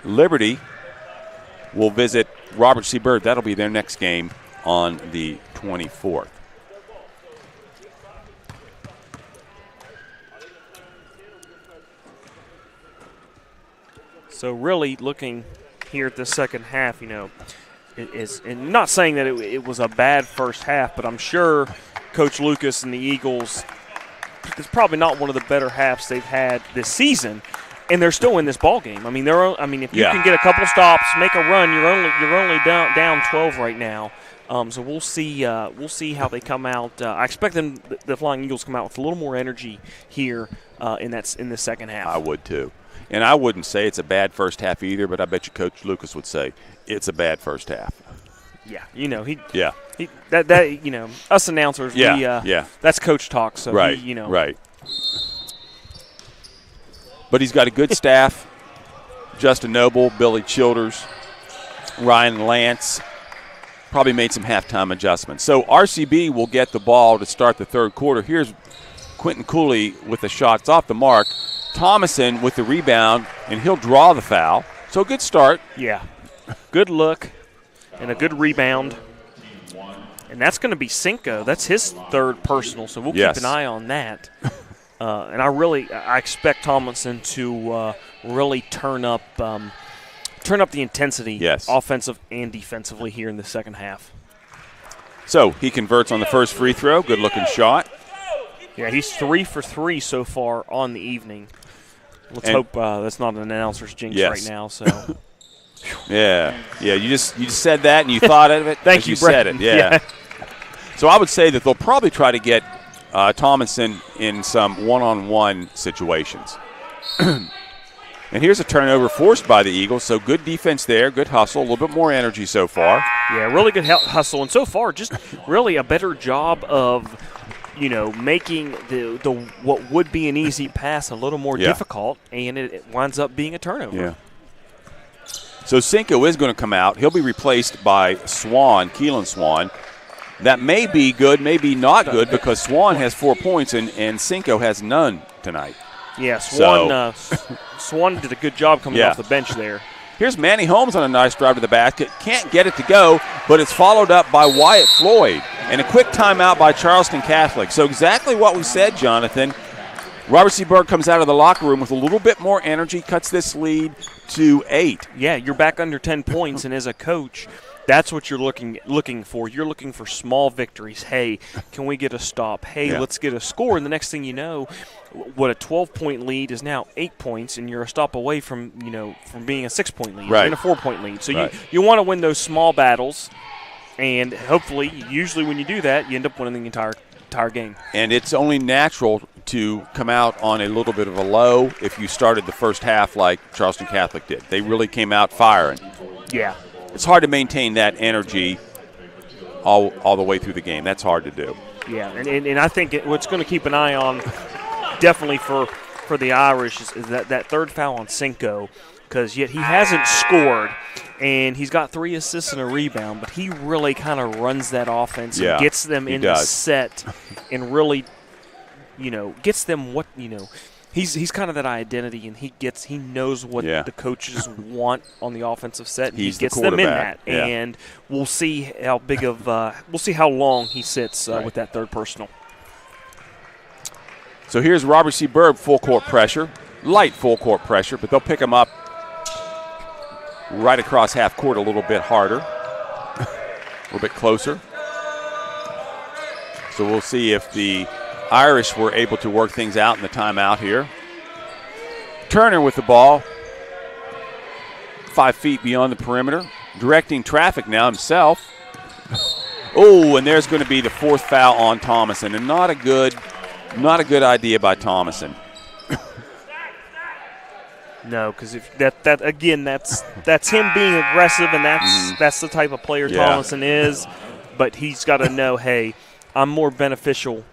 Liberty will visit Robert C. Byrd. That'll be their next game on the 24th. So really looking here at the second half, and not saying that it was a bad first half, but I'm sure Coach Lucas and the Eagles, it's probably not one of the better halves they've had this season, and they're still in this ball game. If you can get a couple stops, make a run, you're only down 12 right now. So we'll see how they come out. I expect the Flying Eagles come out with a little more energy here in the second half. I would too. And I wouldn't say it's a bad first half either, but I bet you Coach Lucas would say it's a bad first half. Yeah, us announcers, that's coach talk. So right, right. But he's got a good staff: Justin Noble, Billy Childers, Ryan Lance. Probably made some halftime adjustments. So RCB will get the ball to start the third quarter. Here's Quentin Cooley with the shots off the mark. Thomason with the rebound, and he'll draw the foul. So good start. Yeah. Good look and a good rebound. And that's going to be Cinco. That's his third personal, so we'll keep an eye on that. And I expect Tomlinson to really turn up the intensity, offensive and defensively, here in the second half. So he converts on the first free throw. Good-looking shot. Yeah, he's 3 for 3 so far on the evening. Let's hope that's not an announcer's jinx right now. So. Yeah. You just said that and you thought of it. Thank you, said it. Yeah. So I would say that they'll probably try to get Thomason in some one-on-one situations. And here's a turnover forced by the Eagles. So good defense there, good hustle, a little bit more energy so far. Yeah, really good hustle, and so far just really a better job of making the what would be an easy pass a little more difficult, and it winds up being a turnover. Yeah. So Cinco is going to come out. He'll be replaced by Keelan Swan. That may be good, maybe not good, because Swan has 4 points and Cinco has none tonight. Yeah, Swan did a good job coming off the bench there. Here's Manny Holmes on a nice drive to the basket. Can't get it to go, but it's followed up by Wyatt Floyd. And a quick timeout by Charleston Catholic. So exactly what we said, Jonathan. Robert C. Berg comes out of the locker room with a little bit more energy, cuts this lead to 8. Yeah, you're back under 10 points, and as a coach, that's what you're looking for. You're looking for small victories. Hey, can we get a stop? Hey, let's get a score. And the next thing you know, what a 12-point lead is now 8 points, and you're a stop away from being a 6-point lead, and a 4-point lead. So you want to win those small battles, and hopefully, usually when you do that, you end up winning the entire game. And it's only natural to come out on a little bit of a low if you started the first half like Charleston Catholic did. They really came out firing. Yeah. It's hard to maintain that energy all the way through the game. That's hard to do. Yeah, and I think what's going to keep an eye on definitely for the Irish is that third foul on Cinco, because yet he hasn't scored, and he's got 3 assists and a rebound, but he really kind of runs that offense and gets them in the set and really, gets them what, He's kind of that identity, and he knows what the coaches want on the offensive set. And he gets them in that, and we'll see how long he sits with that third personal. So here's Robert C. Berg, full court pressure, light full court pressure, but they'll pick him up right across half court a little bit harder, a little bit closer. So we'll see if the Irish were able to work things out in the timeout here. Turner with the ball, 5 feet beyond the perimeter, directing traffic now himself. Oh, and there's going to be the 4th foul on Thomason, and not a good idea by Thomason. No, because if that's him being aggressive, and that's the type of player Thomason is. But he's got to know, hey, I'm more beneficial.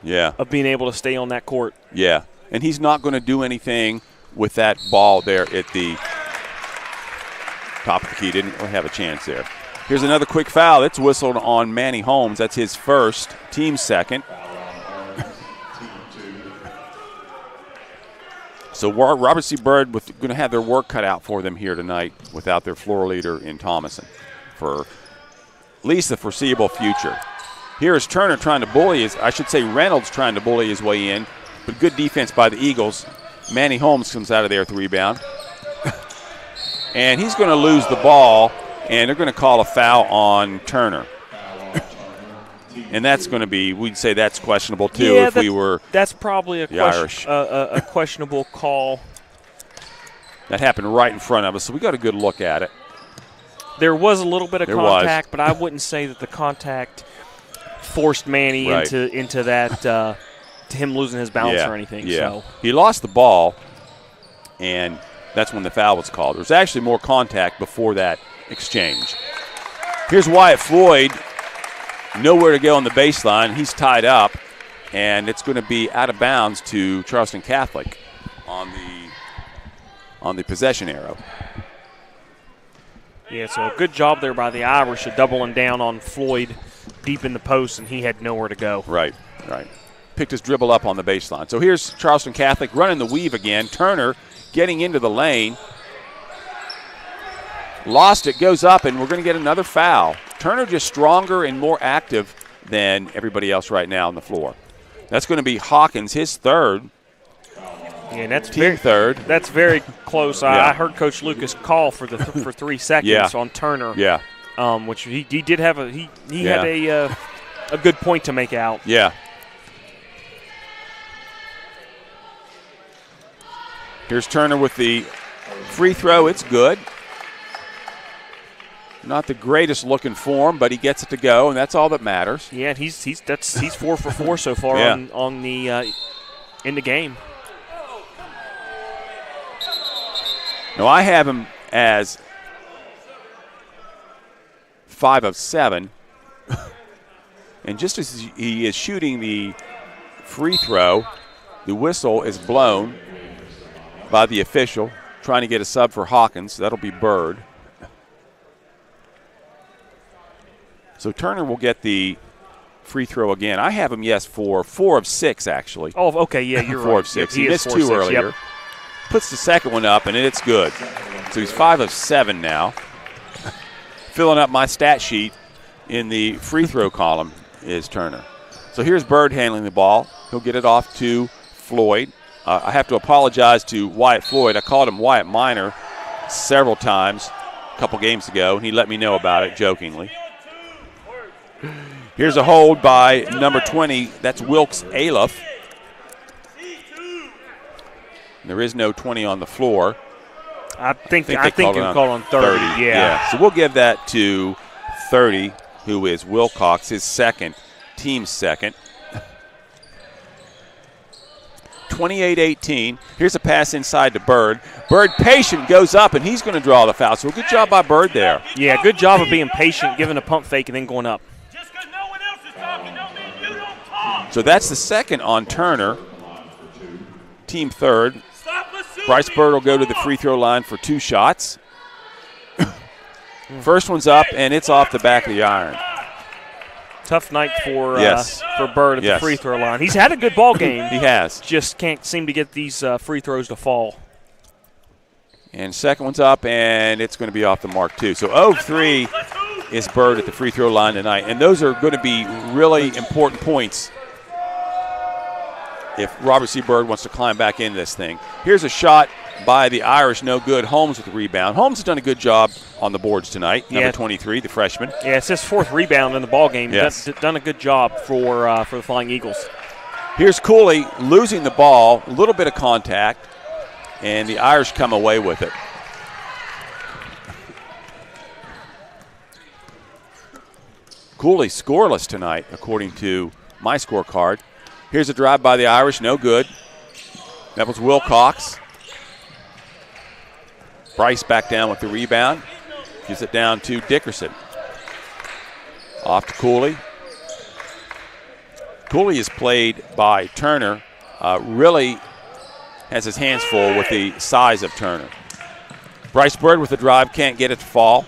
Of being able to stay on that court. Yeah, and he's not going to do anything with that ball there at the top of the key. Didn't really have a chance there. Here's another quick foul. It's whistled on Manny Holmes. That's his first, team second. So Robert C. Bird going to have their work cut out for them here tonight without their floor leader in Thomason for at least the foreseeable future. Here is Turner trying to Reynolds trying to bully his way in, but good defense by the Eagles. Manny Holmes comes out of there with the rebound. And he's going to lose the ball, and they're going to call a foul on Turner. And that's going to be, we'd say that's questionable too if we were that's probably Irish. A questionable call. That happened right in front of us, so we got a good look at it. There was a little bit of contact, but I wouldn't say that the contact forced Manny into that to him losing his balance or anything. Yeah. So he lost the ball, and that's when the foul was called. There was actually more contact before that exchange. Here's Wyatt Floyd, nowhere to go on the baseline. He's tied up, and it's going to be out of bounds to Charleston Catholic on the possession arrow. Yeah, so a good job there by the Irish of doubling down on Floyd deep in the post, and he had nowhere to go. Right. picked his dribble up on the baseline. So here's Charleston Catholic running the weave again. Turner getting into the lane. Lost it, goes up, and we're going to get another foul. Turner just stronger and more active than everybody else right now on the floor. That's going to be Hawkins, his third. Yeah, and that's team third. That's very close. Yeah. I heard Coach Lucas call for 3 seconds on Turner. Yeah. Which he did have he had a good point to make out. Yeah. Here's Turner with the free throw. It's good. Not the greatest looking form, but he gets it to go, and that's all that matters. Yeah, and he's 4 for 4 so far on the in the game. Now I have him as 5 of 7, and just as he is shooting the free throw, the whistle is blown by the official trying to get a sub for Hawkins. That'll be Bird. So Turner will get the free throw again. I have him, for 4 of 6, actually. Oh, okay, yeah, you're 4 right. of 6. Yep, he missed 2 earlier. Yep. Puts the second one up, and it's good. So he's 5 of 7 now. Filling up my stat sheet in the free throw column is Turner. So here's Bird handling the ball. He'll get it off to Floyd. I have to apologize to Wyatt Floyd. I called him Wyatt Minor several times a couple games ago, and he let me know about it jokingly. Here's a hold by number 20. That's Wilkes Aliff. There is no 20 on the floor. I think you call on 30. Yeah. So we'll give that to 30, who is Wilcox, his second, team's second. 28-18. Here's a pass inside to Bird. Bird patient, goes up, and he's going to draw the foul. So good job by Bird there. Yeah, good job of being patient, giving a pump fake, and then going up. So that's the second on Turner. Team third. Bryce Bird will go to the free throw line for 2 shots. First one's up, and it's off the back of the iron. Tough night for Bird at the free throw line. He's had a good ball game. He has. Just can't seem to get these free throws to fall. And second one's up, and it's going to be off the mark, too. So 0 of 3 is Bird at the free throw line tonight. And those are going to be really important points if Robert C. Bird wants to climb back into this thing. Here's a shot by the Irish, no good. Holmes with the rebound. Holmes has done a good job on the boards tonight, number 23, the freshman. Yeah, it's his 4th rebound in the ball game. Yes. Done a good job for the Flying Eagles. Here's Cooley losing the ball, a little bit of contact, and the Irish come away with it. Cooley scoreless tonight, according to my scorecard. Here's a drive by the Irish, no good. That was Wilcox. Bryce back down with the rebound. Gives it down to Dickerson. Off to Cooley. Cooley is played by Turner. Really has his hands full with the size of Turner. Bryce Bird with the drive, can't get it to fall.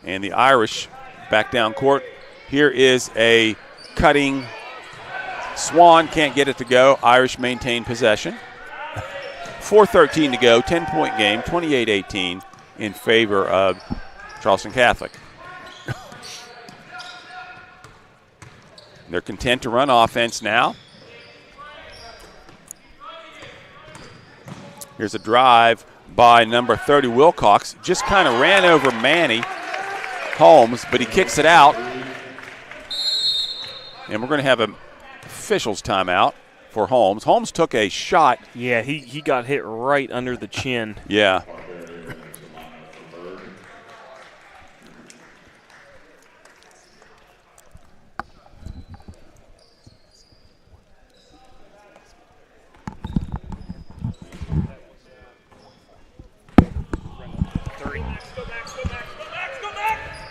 And the Irish back down court. Here is a cutting Swan, can't get it to go. Irish maintain possession. 4:13 to go, 10-point game, 28-18 in favor of Charleston Catholic. They're content to run offense now. Here's a drive by number 30, Wilcox. Just kind of ran over Manny Holmes, but he kicks it out. And we're going to have an officials timeout for Holmes. Holmes took a shot. Yeah, he got hit right under the chin. Yeah.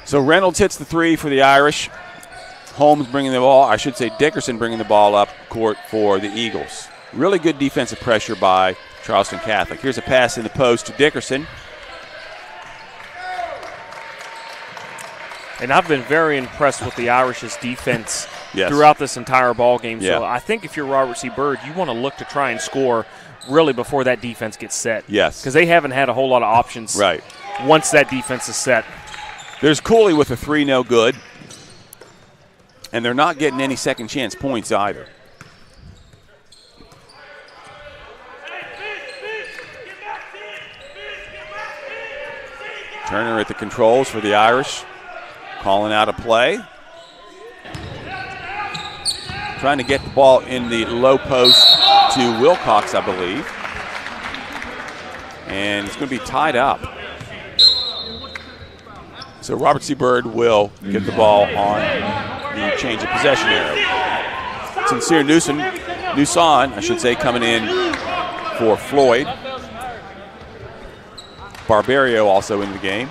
So Reynolds hits the 3 for the Irish. Holmes bringing the ball, I should say Dickerson bringing the ball up court for the Eagles. Really good defensive pressure by Charleston Catholic. Here's a pass in the post to Dickerson. And I've been very impressed with the Irish's defense throughout this entire ball game. Yeah. So I think if you're Robert C. Byrd, you want to look to try and score really before that defense gets set. Yes. Because they haven't had a whole lot of options once that defense is set. There's Cooley with a 3, no good. And they're not getting any second chance points either. Turner at the controls for the Irish, calling out a play. Trying to get the ball in the low post to Wilcox, I believe. And it's going to be tied up. So Robert C. Byrd will get the ball on the change of possession arrow. Sincere Newson, I should say, coming in for Floyd. Barbario also in the game.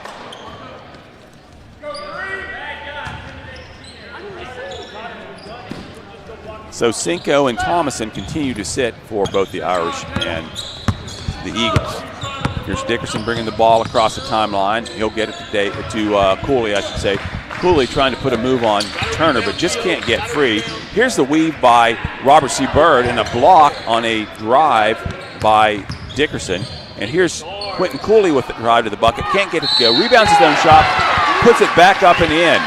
So Cinco and Thomason continue to sit for both the Irish and the Eagles. Here's Dickerson bringing the ball across the timeline. He'll get it to Cooley, I should say. Cooley trying to put a move on Turner, but just can't get free. Here's the weave by Robert C. Byrd and a block on a drive by Dickerson. And here's Quentin Cooley with the drive to the bucket. Can't get it to go. Rebounds his own shot. Puts it back up and in.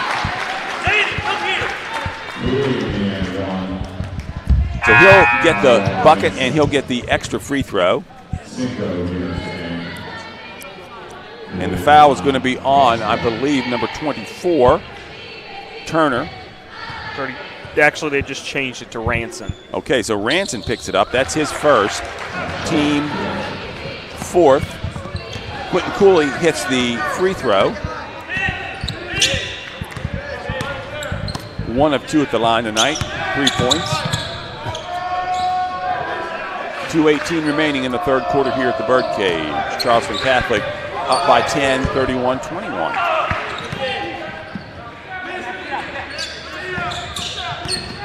So he'll get the bucket and he'll get the extra free throw. And the foul is going to be on, I believe, number 24, Turner. Actually, they just changed it to Ranson. Okay, so Ranson picks it up. That's his first. Team fourth. Quentin Cooley hits the free throw. 1 of 2 at the line tonight, 3 points. 2:18 remaining in the third quarter here at the Birdcage. Charleston Catholic up by 10, 31-21.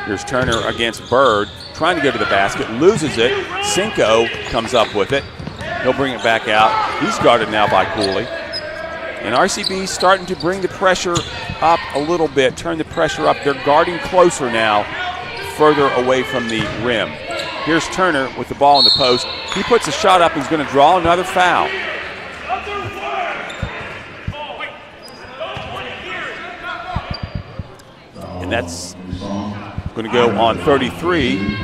Here's Turner against Byrd, trying to go to the basket, loses it. Cinco comes up with it. He'll bring it back out. He's guarded now by Cooley. And RCB starting to bring the pressure up a little bit, turn the pressure up. They're guarding closer now, further away from the rim. Here's Turner with the ball in the post. He puts a shot up and he's going to draw another foul. And that's going to go on 33.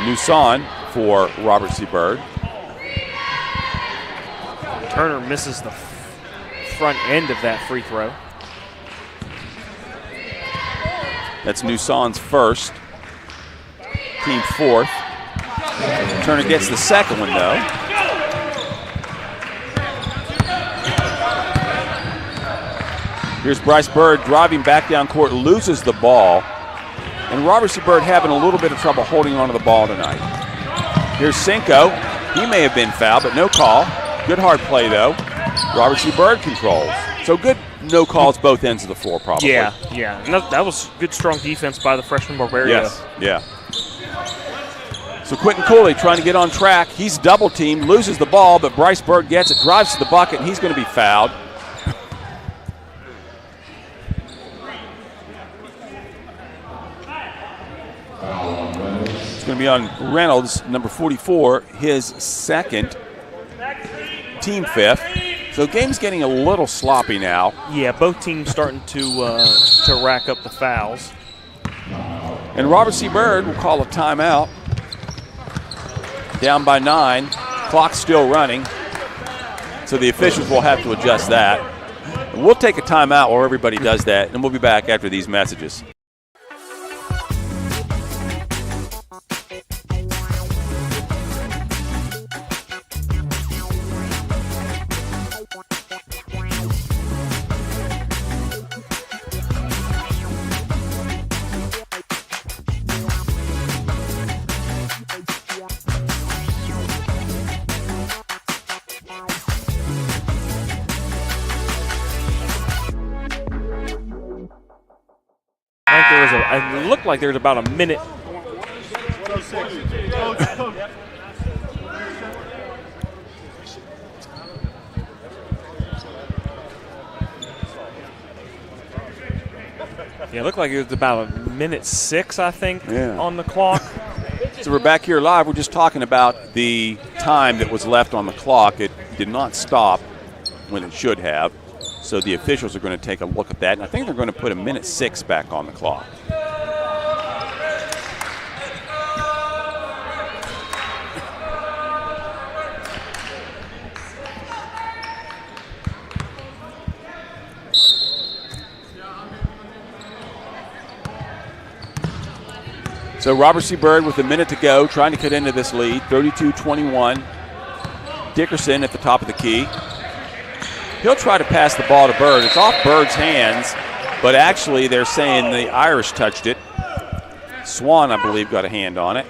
Newson for Robert C. Byrd. Turner misses the front end of that free throw. That's Newson's first. Team fourth. Turner gets the second one, though. Here's Bryce Byrd driving back down court, loses the ball. And Robert C. Byrd having a little bit of trouble holding onto the ball tonight. Here's Cinco. He may have been fouled, but no call. Good hard play, though. Robert C. Byrd controls. So good no calls both ends of the floor, probably. Yeah. And that was good, strong defense by the freshman Barbario. Yes, yeah. So Quentin Cooley trying to get on track. He's double-teamed, loses the ball, but Bryce Byrd gets it, drives to the bucket, and he's going to be fouled. It's going to be on Reynolds, number 44, his second, team fifth. So the game's getting a little sloppy now. Yeah, both teams starting to rack up the fouls. And Robert C. Byrd will call a timeout. Down by 9. Clock's still running. So the officials will have to adjust that. And we'll take a timeout while everybody does that, and we'll be back after these messages. It looked like there was about a minute. Yeah, it looked like it was about a minute 6, I think, on the clock. So we're back here live. We're just talking about the time that was left on the clock. It did not stop when it should have. So the officials are going to take a look at that. And I think they're going to put a minute 6 back on the clock. So Robert C. Byrd with a minute to go, trying to cut into this lead, 32-21. Dickerson at the top of the key. He'll try to pass the ball to Byrd. It's off Bird's hands, but actually they're saying the Irish touched it. Swan, I believe, got a hand on it.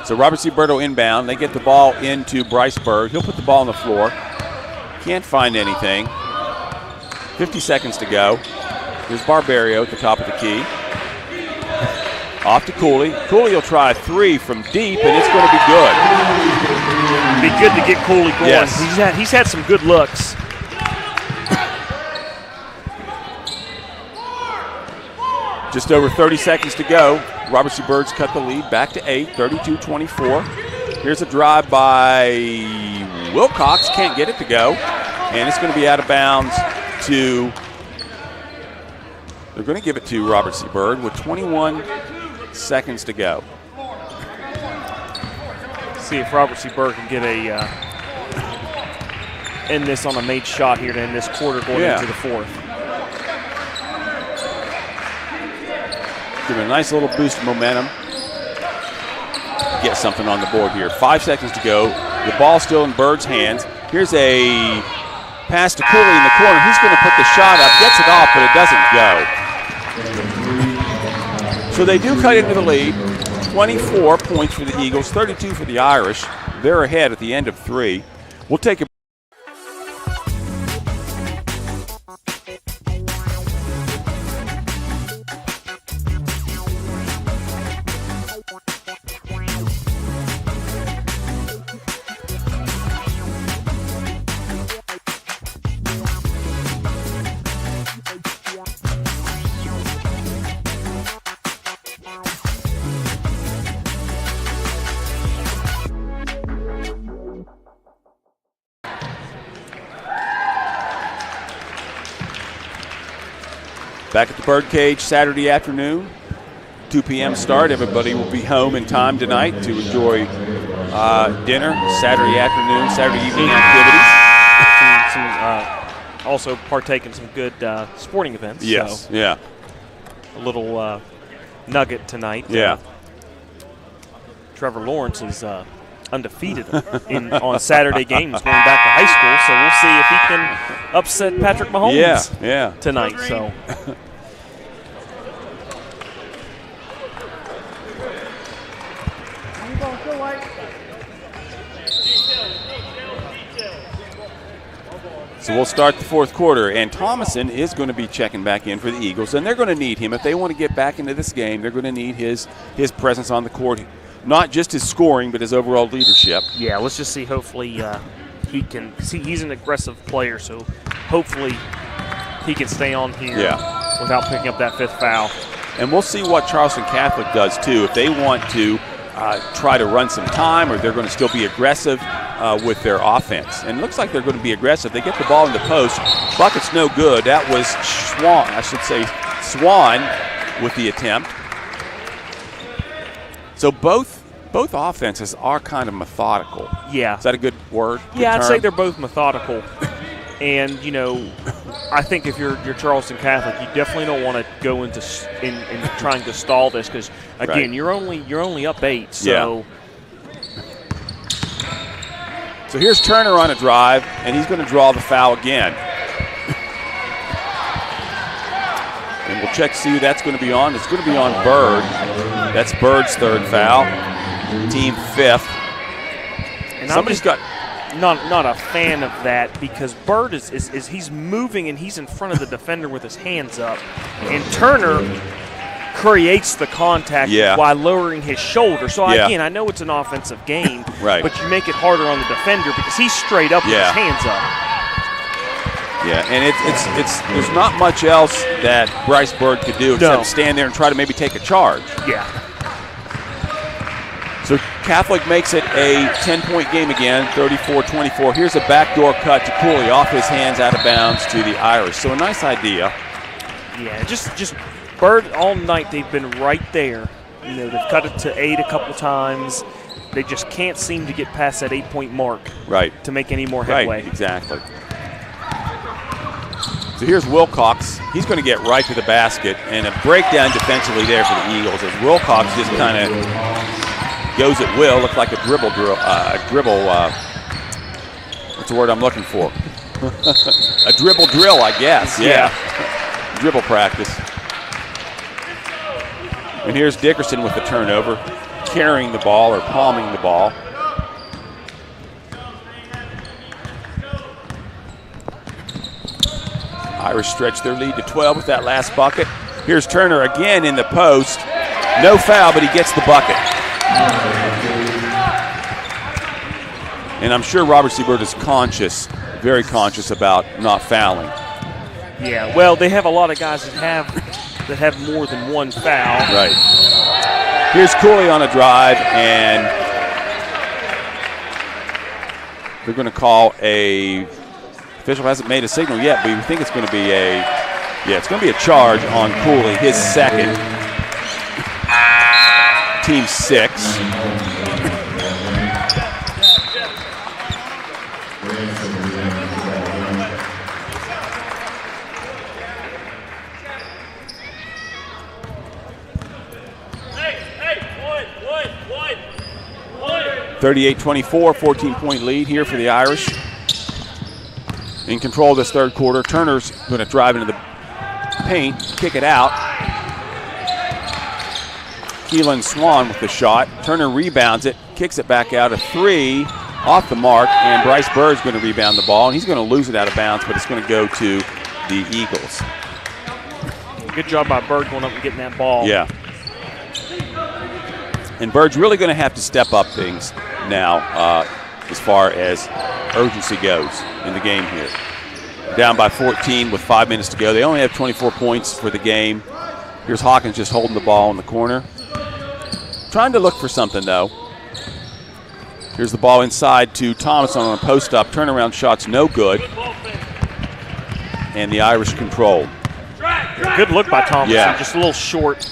So Robert C. Byrd will inbound. They get the ball into Bryce Byrd. He'll put the ball on the floor. Can't find anything. 50 seconds to go. Here's Barbario at the top of the key. Off to Cooley. Cooley will try a 3 from deep, and it's going to be good. Be good to get Cooley going. Yes. He's had some good looks. Just over 30 seconds to go. Robert C. Byrd's cut the lead back to 8, 32-24. Here's a drive by Wilcox. Can't get it to go. And it's going to be out of bounds to, they're going to give it to Robert C. Byrd with 21 seconds to go. See if Robert C. Byrd can get a end this on a made shot here to end this quarter going into the fourth. Give it a nice little boost of momentum. Get something on the board here. 5 seconds to go. The ball's still in Bird's hands. Here's a pass to Cooley in the corner. He's going to put the shot up. Gets it off, but it doesn't go. So they do cut into the lead. 24 points for the Eagles, 32 for the Irish. They're ahead at the end of 3. We'll take a back at the Birdcage Saturday afternoon, 2 p.m. start. Everybody will be home in time tonight to enjoy dinner, Saturday afternoon, Saturday evening activities. Also partake in some good sporting events. Yes, so yeah. A little nugget tonight. Yeah. Trevor Lawrence is undefeated on Saturday games going back to high school, so we'll see if he can upset Patrick Mahomes tonight. So. So we'll start the fourth quarter, and Thomason is going to be checking back in for the Eagles, and they're going to need him. If they want to get back into this game, they're going to need his presence on the court. Not just his scoring, but his overall leadership. Yeah, let's just see. Hopefully he can see. He's an aggressive player, so hopefully he can stay on here without picking up that 5th foul. And we'll see what Charleston Catholic does, too. If they want to try to run some time, or they're going to still be aggressive with their offense. And it looks like they're going to be aggressive. They get the ball in the post. Bucket's no good. That was Swan with the attempt. So both offenses are kind of methodical. Yeah. Is that a good word? Yeah, I'd say they're both methodical. And, I think if you're Charleston Catholic, you definitely don't want to go into in trying to stall this because, again, you're only up 8. So. So here's Turner on a drive, and he's going to draw the foul again. And we'll check to see who that's going to be on. It's going to be on Byrd. That's Bird's 3rd foul, team 5th. And Somebody's got not a fan of that because Bird is he's moving and he's in front of the defender with his hands up, and Turner creates the contact while lowering his shoulder. So again, I know it's an offensive game, but you make it harder on the defender because he's straight up with his hands up. Yeah, and it's there's not much else that Bryce Bird could do except stand there and try to maybe take a charge. Yeah. So Catholic makes it a 10-point game again, 34-24. Here's a backdoor cut to Cooley off his hands, out of bounds to the Irish. So a nice idea. Yeah, just Bird all night. They've been right there. You know, they've cut it to 8 a couple times. They just can't seem to get past that 8-point mark. To make any more headway. Right, exactly. So here's Wilcox. He's going to get right to the basket, and a breakdown defensively there for the Eagles as Wilcox just kind of goes at will. Looks like a dribble. What's the word I'm looking for? A dribble drill, I guess. Yeah. Dribble practice. And here's Dickerson with the turnover, carrying the ball or palming the ball. Irish stretch their lead to 12 with that last bucket. Here's Turner again in the post. No foul, but he gets the bucket. And I'm sure Robert C. Bird is very conscious about not fouling. Yeah, well, they have a lot of guys that have more than one foul. Right. Here's Cooley on a drive, and they're going to call a. Official hasn't made a signal yet, but we think it's going to be it's going to be a charge on Cooley, his second. Team 6. One. 38-24, 14-point lead here for the Irish. In control of this third quarter. Turner's going to drive into the paint, kick it out. Keelan Swan with the shot. Turner rebounds it, kicks it back out. A 3 off the mark, and Bryce Bird's going to rebound the ball, and he's going to lose it out of bounds, but it's going to go to the Eagles. Good job by Bird going up and getting that ball. Yeah. And Bird's really going to have to step up things now as far as urgency goes in the game here. Down by 14 with 5 minutes to go. They only have 24 points for the game. Here's Hawkins just holding the ball in the corner. Trying to look for something, though. Here's the ball inside to Thomas on a post-up. Turnaround shot's no good. And the Irish control. Good look by Thomas. Yeah. Just a little short.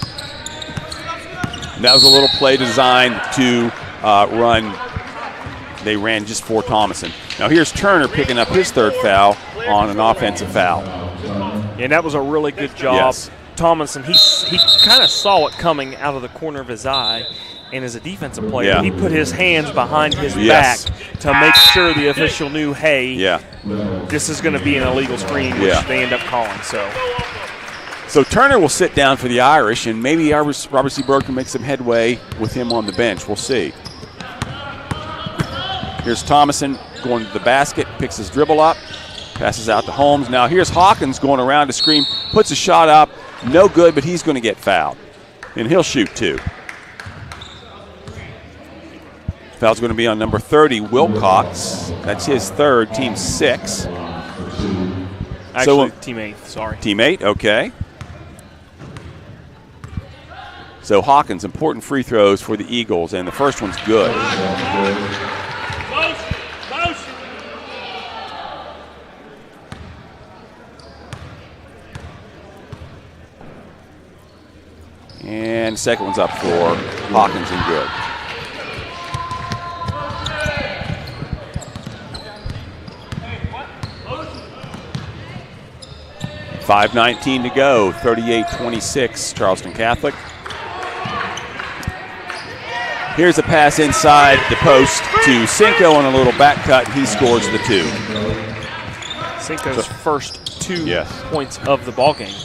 And that was a little play designed to run. They ran just for Thomason. Now here's Turner picking up his third foul on an offensive foul. And that was a really good job. Yes. Thomason, he kind of saw it coming out of the corner of his eye, and as a defensive player, he put his hands behind his back to make sure the official knew, hey, this is going to be an illegal screen, which they end up calling. So Turner will sit down for the Irish, and maybe Robert C. Bird can make some headway with him on the bench. We'll see. Here's Thomason going to the basket, picks his dribble up, passes out to Holmes. Now here's Hawkins going around to screen, puts a shot up, no good, but he's going to get fouled. And he'll shoot too. Foul's going to be on number 30, Wilcox. That's his third, team 6. Actually, team 8, sorry. Team 8, okay. So Hawkins, important free throws for the Eagles, and the first one's good. And second one's up for Hawkins and good. .5:19 to go, 38-26, Charleston Catholic. Here's a pass inside the post to Cinco on a little back cut. He scores the 2. Cinco's first 2 points of the ball game.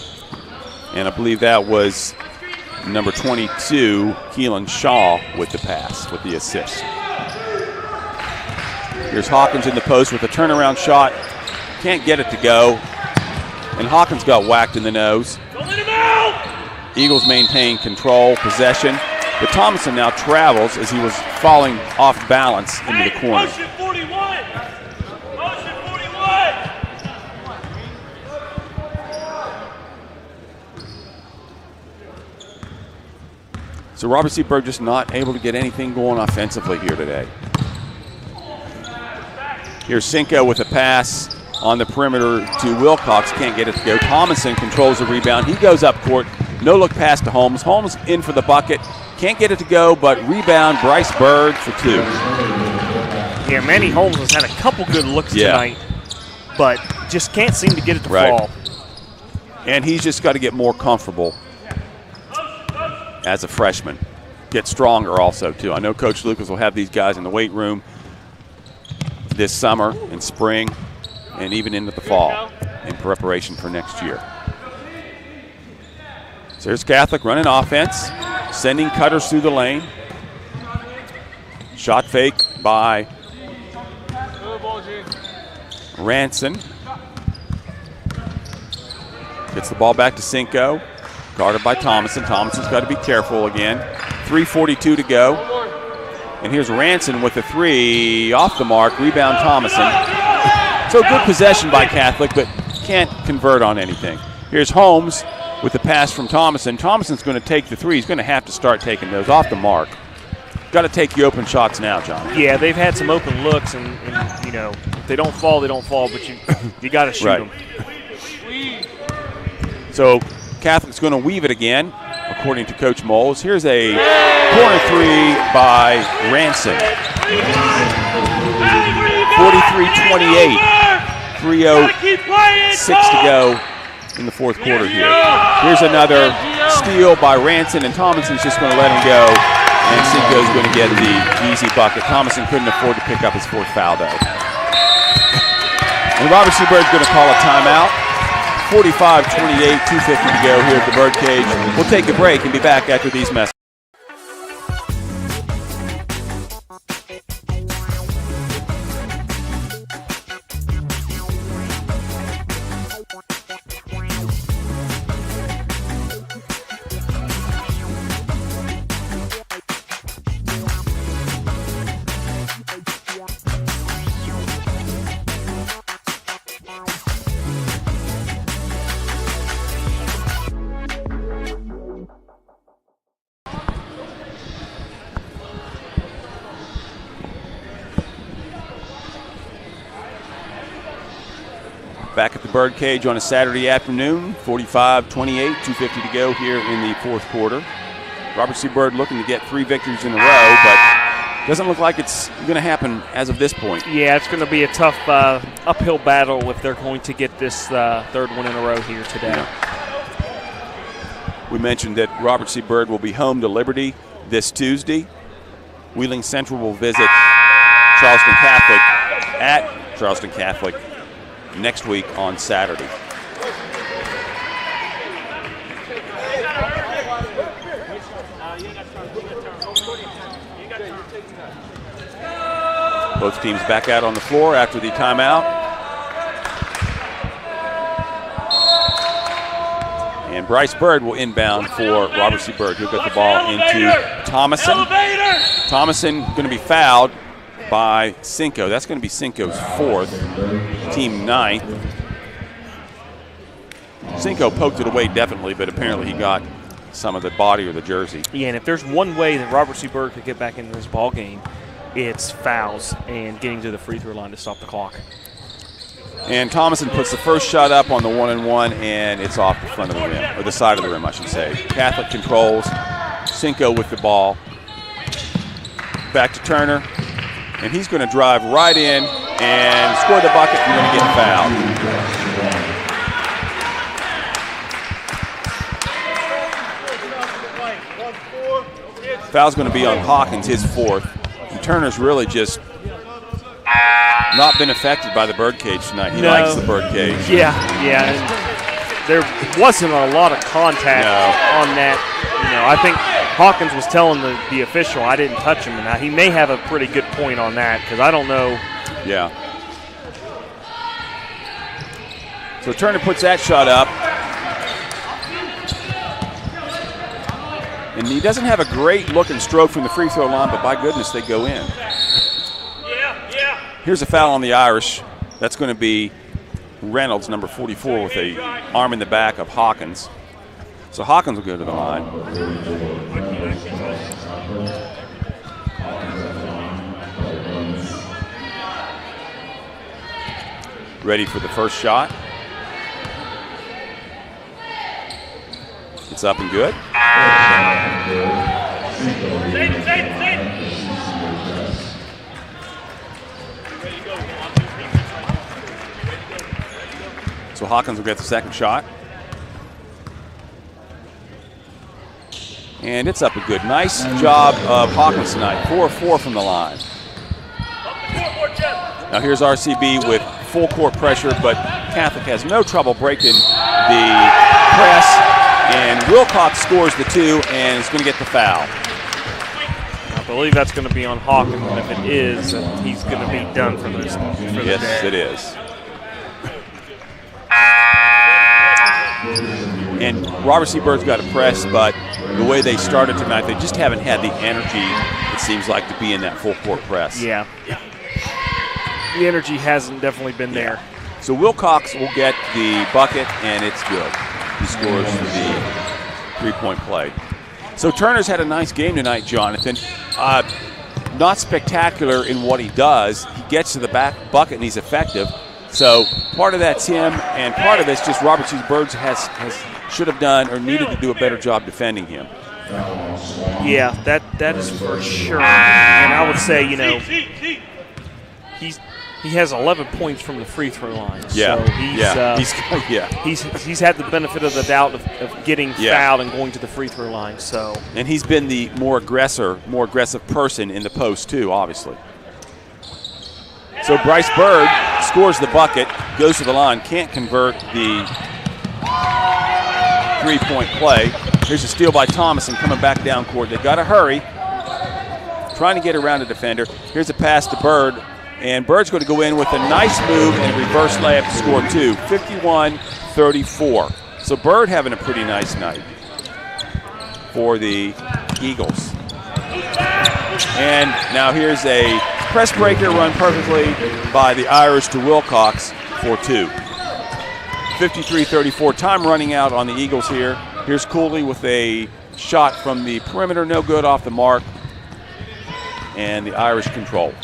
And I believe that was number 22, Keelan Shaw, with the pass, with the assist. Here's Hawkins in the post with a turnaround shot. Can't get it to go. And Hawkins got whacked in the nose. Eagles maintain control, possession. But Thomason now travels as he was falling off balance into the corner. Motion 41. Motion 41. So Robert C. Berg just not able to get anything going offensively here today. Here's Cinco with a pass on the perimeter to Wilcox. Can't get it to go. Thomason controls the rebound. He goes up court. No look pass to Holmes. Holmes in for the bucket. Can't get it to go, but rebound Bryce Bird for 2. Yeah, Manny Holmes has had a couple good looks tonight, but just can't seem to get it to fall. And he's just got to get more comfortable as a freshman. Get stronger also, too. I know Coach Lucas will have these guys in the weight room this summer and spring and even into the fall in preparation for next year. So here's Catholic running offense, sending cutters through the lane. Shot fake by Ranson. Gets the ball back to Cinco. Guarded by Thomason. Thomason's got to be careful again. 3:42 to go. And here's Ranson with a 3 off the mark. Rebound Thomason. So good possession by Catholic, but can't convert on anything. Here's Holmes with the pass from Thomason. Thomason's going to take the 3. He's going to have to start taking those off the mark. Got to take the open shots now, John. Yeah, they've had some open looks, and you know, if they don't fall, they don't fall, but you got to shoot them. So Catholic's going to weave it again, according to Coach Moles. Here's a corner 3 by Ranson. 43-28. 3:06 to go in the fourth quarter here. Here's another steal by Ranson, and Thomason's just going to let him go, and Cinco's going to get the easy bucket. Thomason couldn't afford to pick up his 4th foul, though. And Robert C. Bird's going to call a timeout. 45-28, 2:50 to go here at the Birdcage. We'll take a break and be back after these messages. Back at the Birdcage on a Saturday afternoon, 45-28, 2:50 to go here in the fourth quarter. Robert C. Bird looking to get 3 victories in a row, but doesn't look like it's going to happen as of this point. Yeah, it's going to be a tough uphill battle if they're going to get this 3rd one in a row here today. Yeah. We mentioned that Robert C. Bird will be home to Liberty this Tuesday. Wheeling Central will visit Charleston Catholic at Charleston Catholic next week on Saturday. Both teams back out on the floor after the timeout. And Bryce Bird will inbound for Robert C. Bird. He'll get the ball into Thomason. Thomason going to be fouled by Cinco. That's going to be Cinco's 4th, team 9th. Cinco poked it away definitely, but apparently he got some of the body or the jersey. Yeah, and if there's one way that Robert C. Bird could get back into this ball game, it's fouls and getting to the free throw line to stop the clock. And Thomason puts the first shot up on the 1-and-1, and it's off the front of the rim, or the side of the rim, I should say. Catholic controls. Cinco with the ball. Back to Turner. And he's going to drive right in and score the bucket. You're going to get fouled. Foul's going to be on Hawkins, his 4th. And Turner's really just not been affected by the Birdcage tonight. He likes the Birdcage. Yeah. And there wasn't a lot of contact on that. You know, I think Hawkins was telling the official, I didn't touch him. Now, he may have a pretty good point on that because I don't know Yeah. So Turner puts that shot up. And he doesn't have a great looking stroke from the free throw line, but by goodness, they go in. Here's a foul on the Irish. That's going to be Reynolds, number 44, with a arm in the back of Hawkins. So Hawkins will go to the line. Ready for the first shot. It's up and good. So Hawkins will get the second shot. And it's up and good. Nice job of Hawkins tonight. 4 of 4 from the line. Now here's RCB with full court pressure, but Catholic has no trouble breaking the press. And Wilcox scores the 2 and is going to get the foul. I believe that's going to be on Hawkins, and if it is, he's going to be done for this. Yes, it is. And Robert C. Bird's got a press, but the way they started tonight, they just haven't had the energy, it seems like, to be in that full court press. Yeah. The energy hasn't definitely been there. So Wilcox will get the bucket, and it's good. He scores the three-point play. So Turner's had a nice game tonight, Jonathan. Not spectacular in what he does. He gets to the back bucket, and he's effective. So part of that's him, and part of it's just Robert C. Bird should have done or needed to do a better job defending him. Yeah, that is for sure. And I would say, he has 11 points from the free throw line. Yeah, so he's had the benefit of the doubt of getting fouled and going to the free throw line. So and he's been the more aggressive person in the post too, obviously. So Bryce Bird scores the bucket, goes to the line, can't convert the three-point play. Here's a steal by Thomason coming back down court. They've got to hurry, trying to get around a defender. Here's a pass to Bird, and Bird's going to go in with a nice move and a reverse layup to score 2, 51-34. So Bird having a pretty nice night for the Eagles. And now here's a press breaker run perfectly by the Irish to Wilcox for 2. 53-34. Time running out on the Eagles here. Here's Cooley with a shot from the perimeter, no good, off the mark. And the Irish control.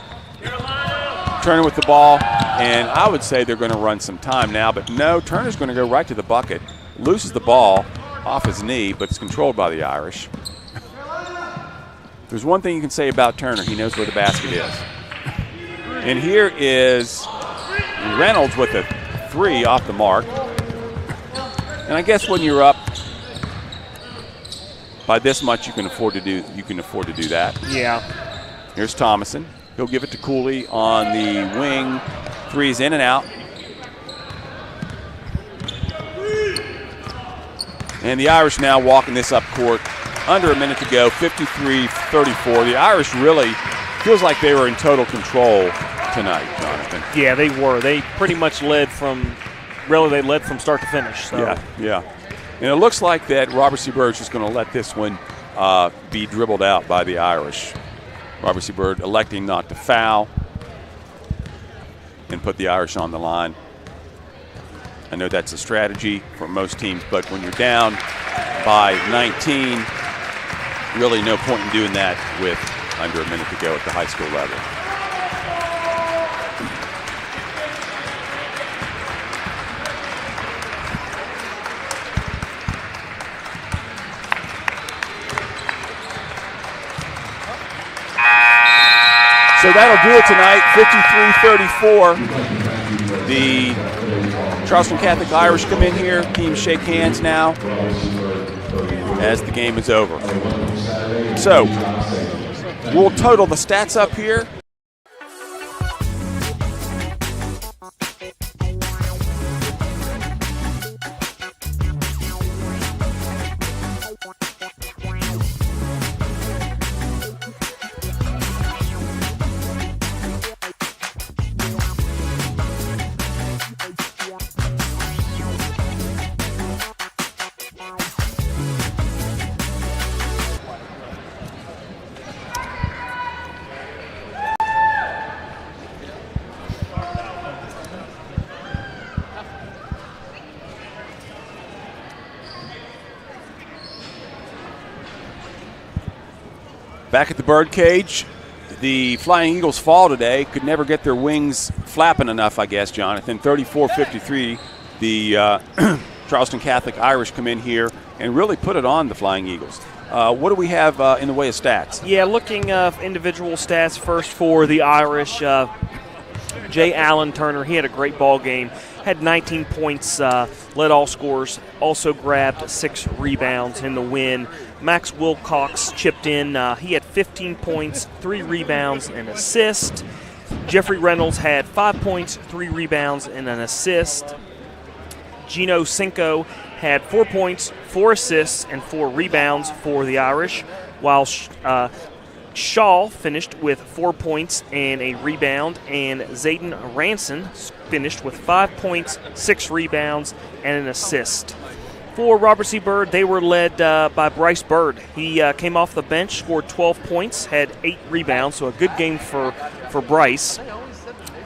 Turner with the ball, and I would say they're going to run some time now, but no, Turner's going to go right to the bucket, loses the ball off his knee, but it's controlled by the Irish. There's one thing you can say about Turner, he knows where the basket is. And here is Reynolds with a 3 off the mark. And I guess when you're up by this much, you can afford to do that. Yeah. Here's Thomason. He'll give it to Cooley on the wing. 3's in and out. And the Irish now walking this up court. Under a minute to go, 53-34. The Irish really feels like they were in total control tonight, Jonathan. Yeah, they were. They pretty much led from start to finish. So. Yeah. And it looks like that Robert C. Bird's just going to let this one be dribbled out by the Irish. Robert C. Bird electing not to foul and put the Irish on the line. I know that's a strategy for most teams, but when you're down by 19, really no point in doing that with under a minute to go at the high school level. So that'll do it tonight, 53-34. The Charleston Catholic Irish come in here. Teams shake hands now as the game is over. So we'll total the stats up here. Back at the birdcage, the Flying Eagles fall today. Could never get their wings flapping enough, I guess, Jonathan. 34-53, the Charleston Catholic Irish come in here and really put it on the Flying Eagles. What do we have in the way of stats? Yeah, looking individual stats first for the Irish. Jay Allen Turner, he had a great ball game. Had 19 points, led all scorers, also grabbed 6 rebounds in the win. Max Wilcox chipped in. He had 15 points, 3 rebounds, and an assist. Jeffrey Reynolds had 5 points, 3 rebounds, and an assist. Gino Cinco had 4 points, 4 assists, and 4 rebounds for the Irish, while Shaw finished with 4 points and a rebound, and Zayden Ranson finished with 5 points, 6 rebounds, and an assist. For Robert C. Byrd, they were led by Bryce Byrd. He came off the bench, scored 12 points, had 8 rebounds, so a good game for Bryce.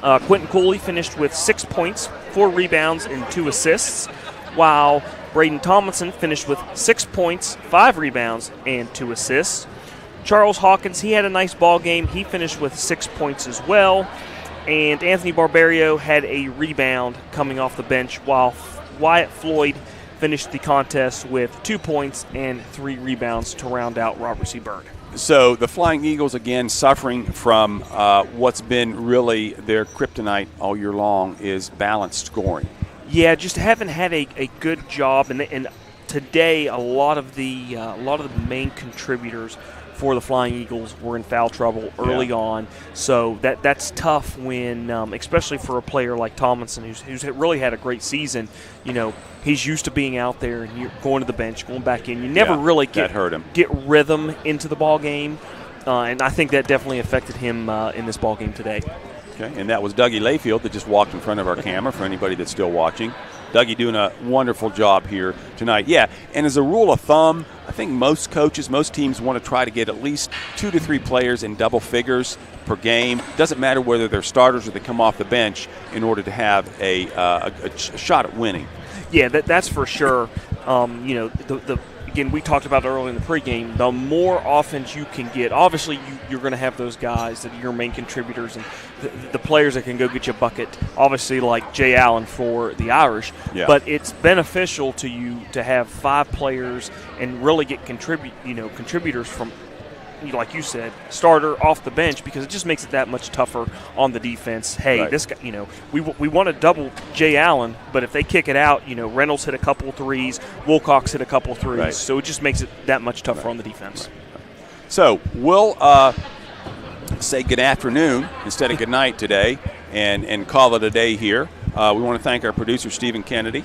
Quentin Cooley finished with 6 points, 4 rebounds, and 2 assists, while Braden Tomlinson finished with 6 points, 5 rebounds, and 2 assists. Charles Hawkins, he had a nice ball game. He finished with 6 points as well. And Anthony Barbario had a rebound coming off the bench, while Wyatt Floyd finished the contest with 2 points and 3 rebounds to round out Robert C. Byrd. So the Flying Eagles, again, suffering from what's been really their kryptonite all year long is balanced scoring. Yeah, just haven't had a good job. And today, a lot of the main contributors for the Flying Eagles were in foul trouble early on, so that's tough when, especially for a player like Tomlinson, who's really had a great season. You know, he's used to being out there and you're going to the bench, going back in. You never really get rhythm into the ball game, and I think that definitely affected him in this ball game today. Okay, and that was Dougie Layfield that just walked in front of our camera for anybody that's still watching. Dougie doing a wonderful job here tonight. Yeah, and as a rule of thumb, I think most coaches, most teams want to try to get at least 2 to 3 players in double figures per game. Doesn't matter whether they're starters or they come off the bench in order to have a shot at winning. Yeah, that's for sure. Again, we talked about earlier in the pregame, the more offense you can get, obviously you're going to have those guys that are your main contributors and the players that can go get you a bucket, obviously like Jay Allen for the Irish. Yeah. But it's beneficial to you to have 5 players and really get contributors from, like you said, starter off the bench, because it just makes it that much tougher on the defense. Hey, right. This guy, we want to double Jay Allen, but if they kick it out, Reynolds hit a couple threes, Wilcox hit a couple threes, right. So it just makes it that much tougher on the defense. Right. So we'll say good afternoon instead of good night today and call it a day here. We want to thank our producer, Stephen Kennedy,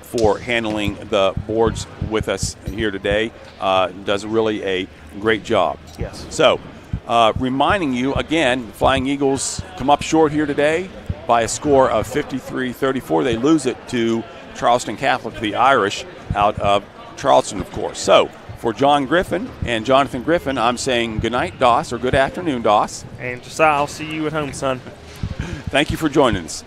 for handling the boards with us here today. Does really a great job. Yes. So, reminding you again, the Flying Eagles come up short here today by a score of 53-34. They lose it to Charleston Catholic, the Irish, out of Charleston, of course. So, for John Griffin and Jonathan Griffin, I'm saying good night, Doss, or good afternoon, Doss. And Josiah, I'll see you at home, son. Thank you for joining us.